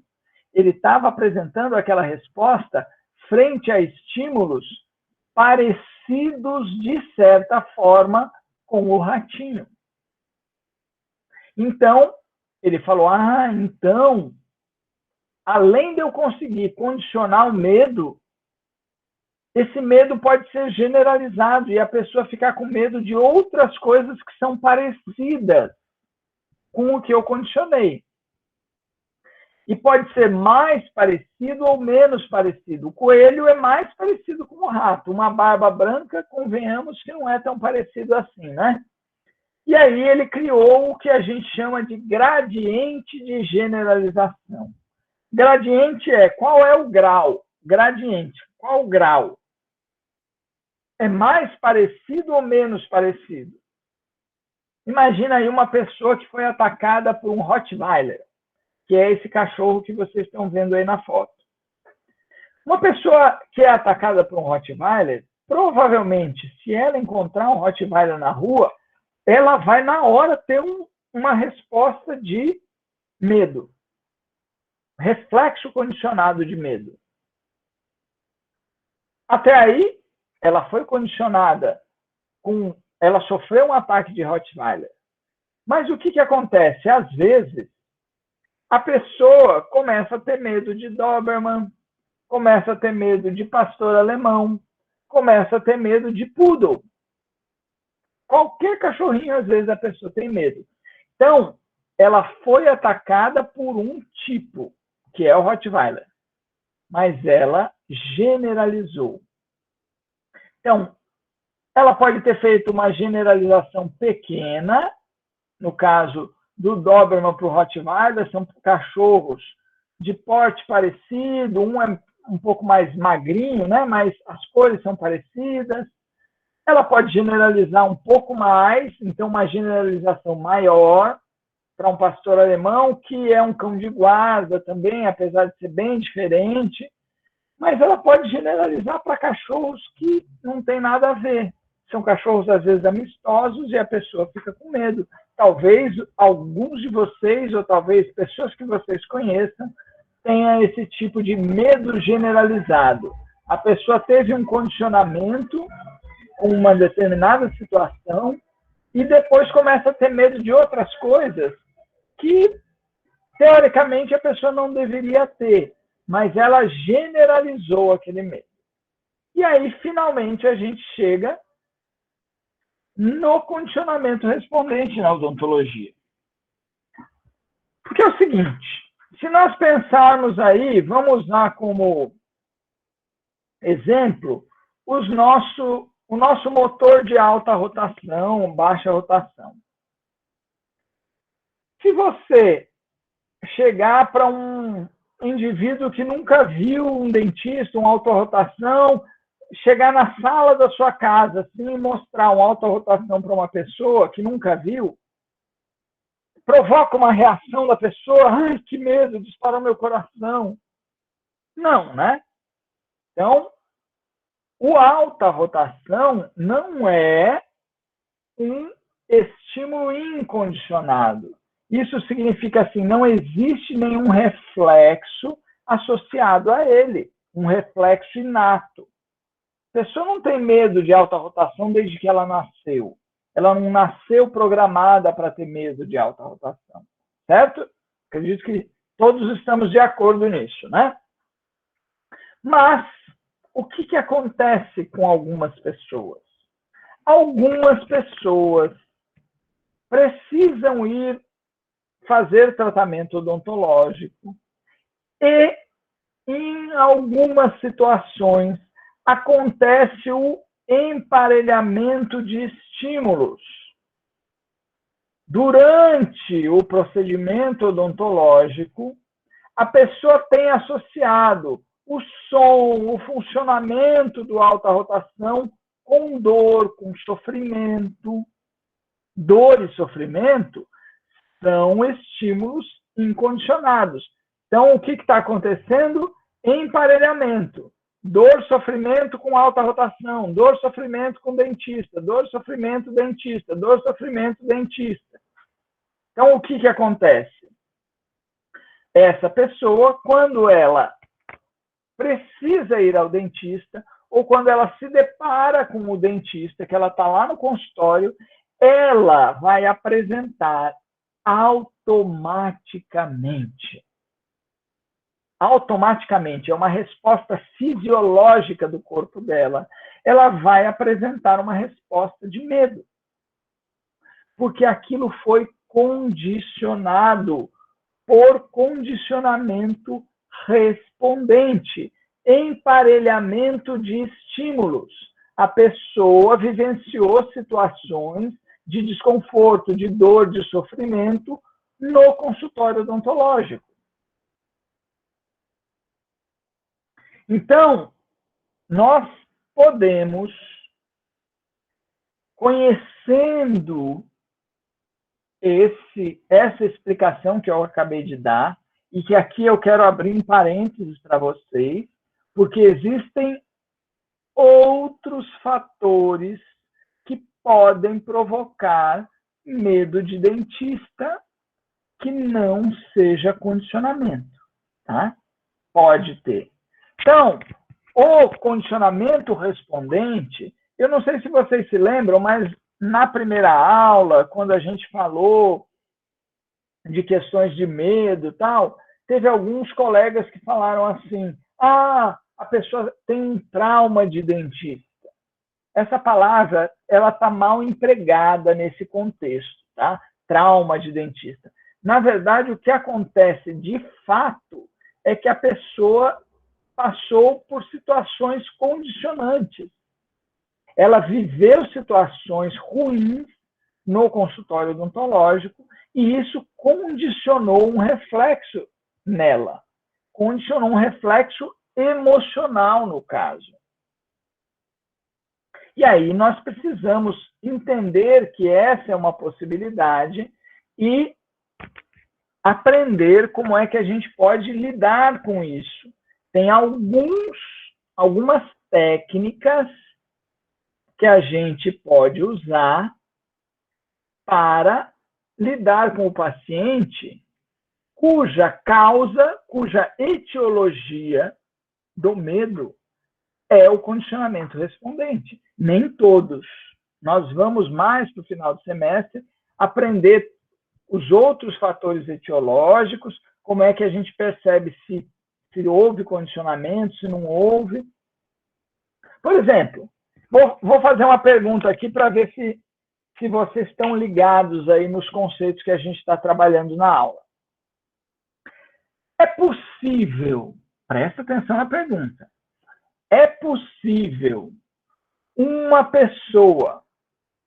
Ele estava apresentando aquela resposta frente a estímulos parecidos, de certa forma, com o ratinho. Então, ele falou, então, além de eu conseguir condicionar o medo, esse medo pode ser generalizado e a pessoa ficar com medo de outras coisas que são parecidas com o que eu condicionei. E pode ser mais parecido ou menos parecido. O coelho é mais parecido com o rato. Uma barba branca, convenhamos que não é tão parecido assim, né? E aí ele criou o que a gente chama de gradiente de generalização. Gradiente é qual é o grau? Gradiente, qual o grau? É mais parecido ou menos parecido? Imagina aí uma pessoa que foi atacada por um Rottweiler, que é esse cachorro que vocês estão vendo aí na foto. Uma pessoa que é atacada por um Rottweiler, provavelmente, se ela encontrar um Rottweiler na rua, ela vai na hora ter uma resposta de medo. Reflexo condicionado de medo. Até aí, ela foi condicionada ela sofreu um ataque de Rottweiler. Mas o que acontece? Às vezes, a pessoa começa a ter medo de Doberman, começa a ter medo de pastor alemão, começa a ter medo de poodle. Qualquer cachorrinho, às vezes, a pessoa tem medo. Então, ela foi atacada por um tipo, que é o Rottweiler. Mas ela generalizou. Então, ela pode ter feito uma generalização pequena, no caso do Doberman para o Rottweiler, são cachorros de porte parecido, um é um pouco mais magrinho, né? Mas as cores são parecidas. Ela pode generalizar um pouco mais, então uma generalização maior para um pastor alemão, que é um cão de guarda também, apesar de ser bem diferente. Mas ela pode generalizar para cachorros que não tem nada a ver. São cachorros, às vezes, amistosos e a pessoa fica com medo. Talvez alguns de vocês, ou talvez pessoas que vocês conheçam, tenham esse tipo de medo generalizado. A pessoa teve um condicionamento com uma determinada situação e depois começa a ter medo de outras coisas que, teoricamente, a pessoa não deveria ter, mas ela generalizou aquele medo. E aí, finalmente, a gente chega no condicionamento respondente na odontologia. Porque é o seguinte, se nós pensarmos aí, vamos usar como exemplo o nosso motor de alta rotação, baixa rotação. Se você chegar para um indivíduo que nunca viu um dentista, uma alta rotação, chegar na sala da sua casa assim, e mostrar uma alta rotação para uma pessoa que nunca viu, provoca uma reação da pessoa, ai, que medo, disparou meu coração. Não, né? Então, o alta rotação não é um estímulo incondicionado. Isso significa assim, não existe nenhum reflexo associado a ele, um reflexo inato. A pessoa não tem medo de alta rotação desde que ela nasceu. Ela não nasceu programada para ter medo de alta rotação, certo? Acredito que todos estamos de acordo nisso, né? Mas o que acontece com algumas pessoas? Algumas pessoas precisam ir fazer tratamento odontológico e, em algumas situações, acontece o emparelhamento de estímulos. Durante o procedimento odontológico, a pessoa tem associado o som, o funcionamento do alta rotação com dor, com sofrimento. Dor e sofrimento são estímulos incondicionados. Então, o que está acontecendo? Emparelhamento. Dor, sofrimento com alta rotação. Dor, sofrimento com dentista. Dor, sofrimento, dentista. Dor, sofrimento, dentista. Então, o que acontece? Essa pessoa, quando ela precisa ir ao dentista, ou quando ela se depara com o dentista, que ela está lá no consultório, ela vai apresentar automaticamente. Automaticamente, é uma resposta fisiológica do corpo dela. Ela vai apresentar uma resposta de medo. Porque aquilo foi condicionado por condicionamento respondente, emparelhamento de estímulos. A pessoa vivenciou situações de desconforto, de dor, de sofrimento no consultório odontológico. Então, nós podemos, conhecendo essa explicação que eu acabei de dar, e que aqui eu quero abrir um parênteses para vocês, porque existem outros fatores que podem provocar medo de dentista que não seja condicionamento, tá? Pode ter. Então, o condicionamento respondente, eu não sei se vocês se lembram, mas na primeira aula, quando a gente falou de questões de medo e tal, teve alguns colegas que falaram assim, a pessoa tem um trauma de dentista. Essa palavra, ela está mal empregada nesse contexto, tá? Trauma de dentista. Na verdade, o que acontece de fato é que a pessoa passou por situações condicionantes. Ela viveu situações ruins no consultório odontológico e isso condicionou um reflexo nela. Condicionou um reflexo emocional, no caso. E aí nós precisamos entender que essa é uma possibilidade e aprender como é que a gente pode lidar com isso. Tem algumas técnicas que a gente pode usar para lidar com o paciente cuja causa, cuja etiologia do medo é o condicionamento respondente. Nem todos. Nós vamos mais para o final do semestre aprender os outros fatores etiológicos, como é que a gente percebe se houve condicionamento, se não houve. Por exemplo, vou fazer uma pergunta aqui para ver se vocês estão ligados aí nos conceitos que a gente está trabalhando na aula. É possível, presta atenção na pergunta, é possível uma pessoa,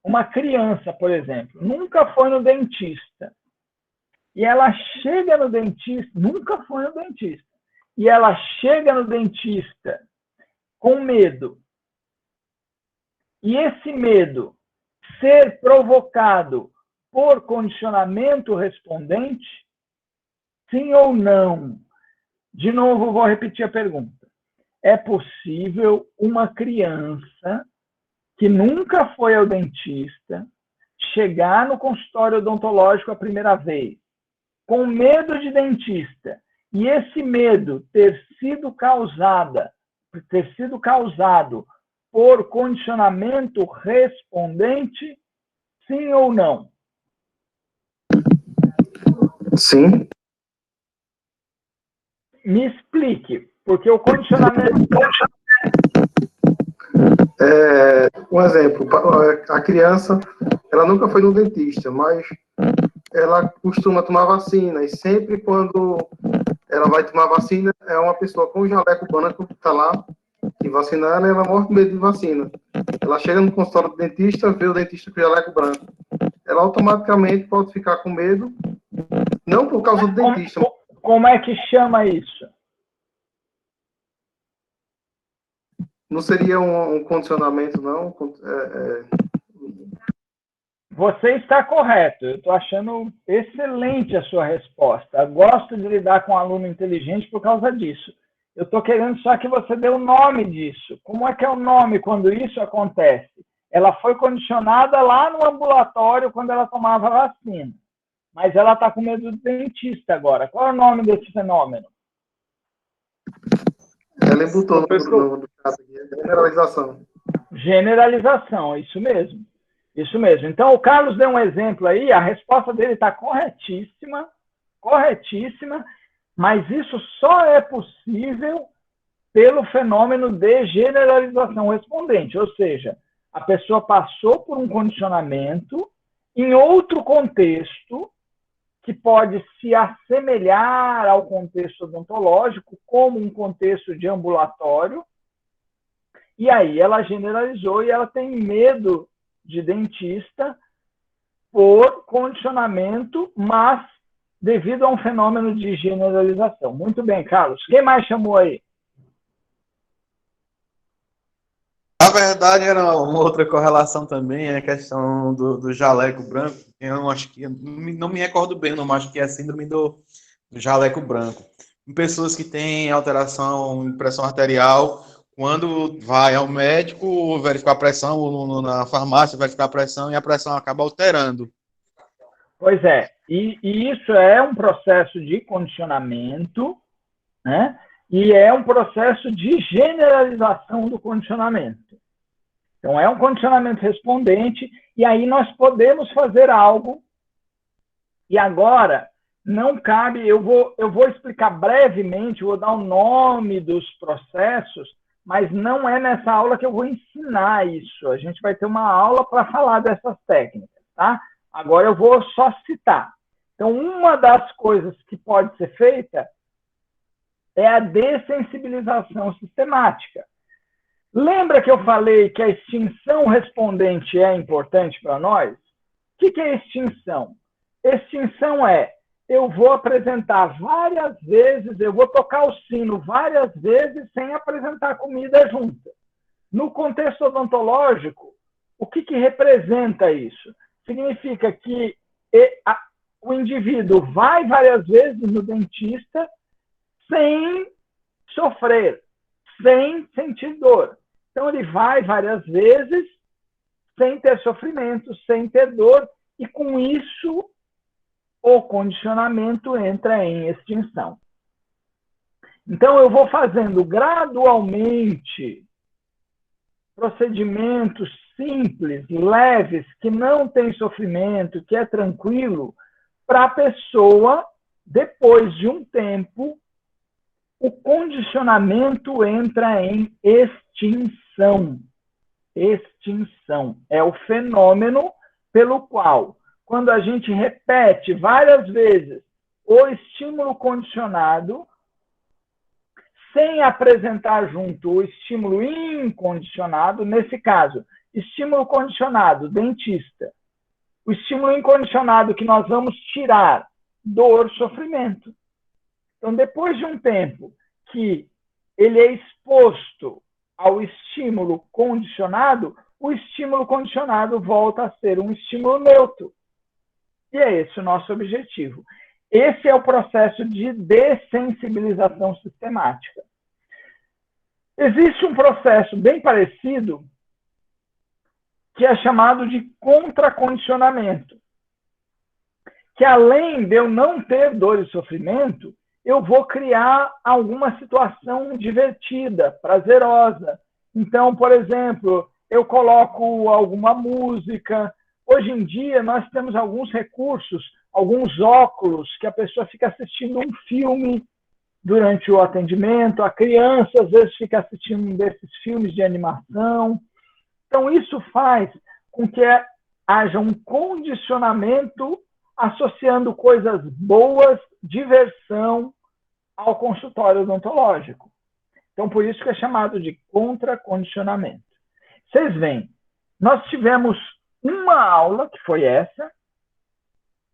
uma criança, por exemplo, nunca foi no dentista, e ela chega no dentista, nunca foi no dentista, e ela chega no dentista com medo, e esse medo ser provocado por condicionamento respondente, sim ou não? De novo, vou repetir a pergunta. É possível uma criança que nunca foi ao dentista chegar no consultório odontológico a primeira vez, com medo de dentista, e esse medo ter sido causado por condicionamento respondente, sim ou não? Sim. Me explique, porque o condicionamento... Um exemplo, a criança, ela nunca foi no dentista, mas ela costuma tomar vacina, e sempre quando ela vai tomar vacina, é uma pessoa com jaleco branco que está lá, e vacinando, ela morre com medo de vacina. Ela chega no consultório do dentista, vê o dentista com jaleco branco. Ela automaticamente pode ficar com medo, não por causa do dentista. Como é que chama isso? Não seria um condicionamento, não? Você está correto. Eu estou achando excelente a sua resposta. Eu gosto de lidar com um aluno inteligente por causa disso. Eu estou querendo só que você dê o nome disso. Como é que é o nome quando isso acontece? Ela foi condicionada lá no ambulatório quando ela tomava vacina. Mas ela está com medo do dentista agora. Qual é o nome desse fenômeno? Ela botou no caso aqui, generalização. Generalização, isso mesmo. Isso mesmo. Então, o Carlos deu um exemplo aí, a resposta dele está corretíssima, mas isso só é possível pelo fenômeno de generalização respondente, ou seja, a pessoa passou por um condicionamento em outro contexto que pode se assemelhar ao contexto odontológico, como um contexto de ambulatório, e aí ela generalizou e ela tem medo de dentista por condicionamento, mas devido a um fenômeno de generalização. Muito bem, Carlos. Quem mais chamou aí? Na verdade, era uma outra correlação também, a questão do jaleco branco. Eu não acho que, não me recordo bem, não acho que é a síndrome do jaleco branco. Em pessoas que têm alteração em pressão arterial, quando vai ao médico verificar a pressão, ou na farmácia verificar a pressão, e a pressão acaba alterando. Pois é, e isso é um processo de condicionamento, né? E é um processo de generalização do condicionamento. Então, é um condicionamento respondente, e aí nós podemos fazer algo, e agora não cabe, eu vou explicar brevemente, vou dar o nome dos processos, mas não é nessa aula que eu vou ensinar isso. A gente vai ter uma aula para falar dessas técnicas, tá? Agora eu vou só citar. Então, uma das coisas que pode ser feita é a dessensibilização sistemática. Lembra que eu falei que a extinção respondente é importante para nós? O que é extinção? Extinção é, eu vou apresentar várias vezes, eu vou tocar o sino várias vezes sem apresentar comida junta. No contexto odontológico, o que representa isso? Significa que o indivíduo vai várias vezes no dentista sem sofrer, sem sentir dor. Então, ele vai várias vezes sem ter sofrimento, sem ter dor, e com isso o condicionamento entra em extinção. Então, eu vou fazendo gradualmente procedimentos simples, leves, que não tem sofrimento, que é tranquilo, para a pessoa, depois de um tempo, o condicionamento entra em extinção. Extinção é o fenômeno pelo qual, quando a gente repete várias vezes o estímulo condicionado, sem apresentar junto o estímulo incondicionado, nesse caso, estímulo condicionado, dentista. O estímulo incondicionado que nós vamos tirar, dor, sofrimento. Então, depois de um tempo que ele é exposto ao estímulo condicionado, o estímulo condicionado volta a ser um estímulo neutro. E é esse o nosso objetivo. Esse é o processo de dessensibilização sistemática. Existe um processo bem parecido que é chamado de contracondicionamento, que além de eu não ter dor e sofrimento, eu vou criar alguma situação divertida, prazerosa. Então, por exemplo, eu coloco alguma música. Hoje em dia, nós temos alguns recursos, alguns óculos, que a pessoa fica assistindo um filme durante o atendimento, a criança, às vezes, fica assistindo um desses filmes de animação. Então, isso faz com que haja um condicionamento associando coisas boas, diversão, ao consultório odontológico. Então, por isso que é chamado de contracondicionamento. Vocês veem, nós tivemos uma aula, que foi essa,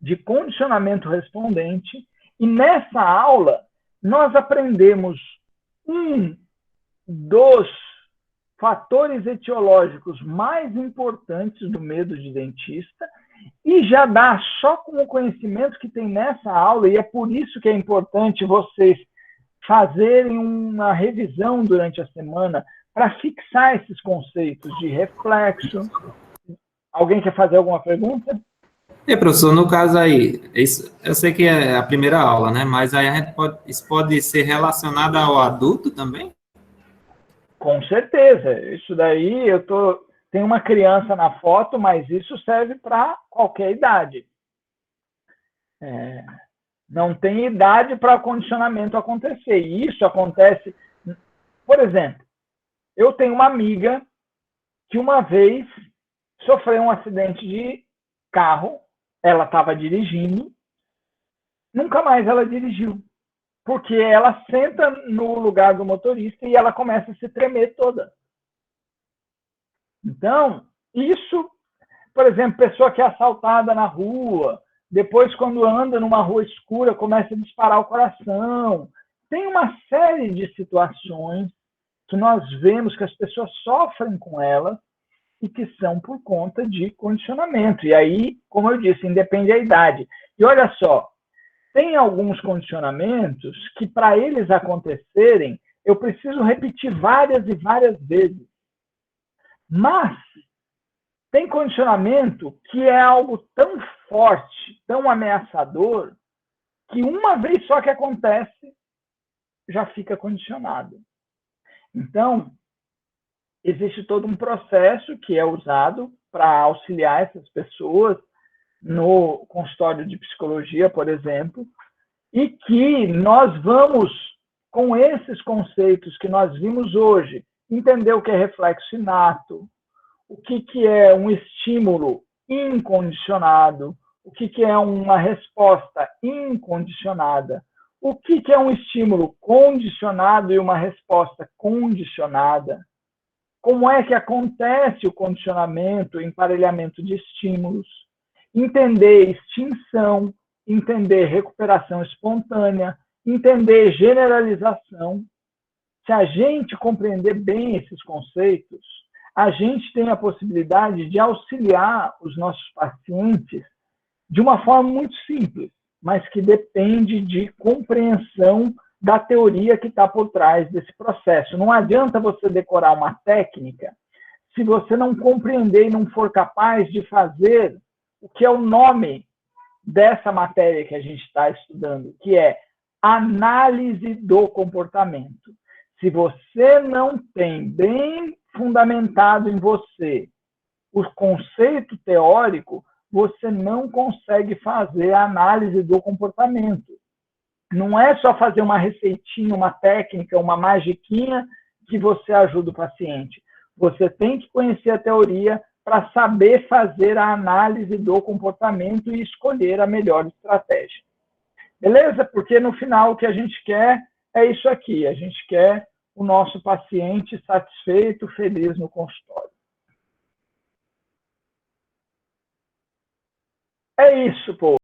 de condicionamento respondente, e nessa aula nós aprendemos um dos fatores etiológicos mais importantes do medo de dentista, e já dá só com o conhecimento que tem nessa aula, e é por isso que é importante vocês fazerem uma revisão durante a semana para fixar esses conceitos de reflexo. Alguém quer fazer alguma pergunta? Professor, no caso aí, eu sei que é a primeira aula, né? Mas aí isso pode ser relacionado ao adulto também? Com certeza. Isso daí, tem uma criança na foto, mas isso serve para qualquer idade. Não tem idade para o condicionamento acontecer. E isso acontece... Por exemplo, eu tenho uma amiga que uma vez sofreu um acidente de carro, ela estava dirigindo, nunca mais ela dirigiu. Porque ela senta no lugar do motorista e ela começa a se tremer toda. Então, isso, por exemplo, pessoa que é assaltada na rua, depois quando anda numa rua escura, começa a disparar o coração. Tem uma série de situações que nós vemos que as pessoas sofrem com elas e que são por conta de condicionamento. E aí, como eu disse, independe da idade. E olha só, tem alguns condicionamentos que, para eles acontecerem, eu preciso repetir várias e várias vezes. Mas tem condicionamento que é algo tão forte, tão ameaçador, que uma vez só que acontece, já fica condicionado. Então, existe todo um processo que é usado para auxiliar essas pessoas no consultório de psicologia, por exemplo, e que nós vamos, com esses conceitos que nós vimos hoje, entender o que é reflexo inato, o que é um estímulo incondicionado, o que é uma resposta incondicionada, o que é um estímulo condicionado e uma resposta condicionada, como é que acontece o condicionamento, o emparelhamento de estímulos, entender extinção, entender recuperação espontânea, entender generalização. Se a gente compreender bem esses conceitos, a gente tem a possibilidade de auxiliar os nossos pacientes de uma forma muito simples, mas que depende de compreensão da teoria que está por trás desse processo. Não adianta você decorar uma técnica se você não compreender e não for capaz de fazer o que é o nome dessa matéria que a gente está estudando, que é análise do comportamento. Se você não tem bem fundamentado em você o conceito teórico, você não consegue fazer a análise do comportamento. Não é só fazer uma receitinha, uma técnica, uma magiquinha que você ajuda o paciente. Você tem que conhecer a teoria para saber fazer a análise do comportamento e escolher a melhor estratégia. Beleza? Porque no final o que a gente quer é isso aqui. A gente quer o nosso paciente satisfeito, feliz no consultório. É isso, pô.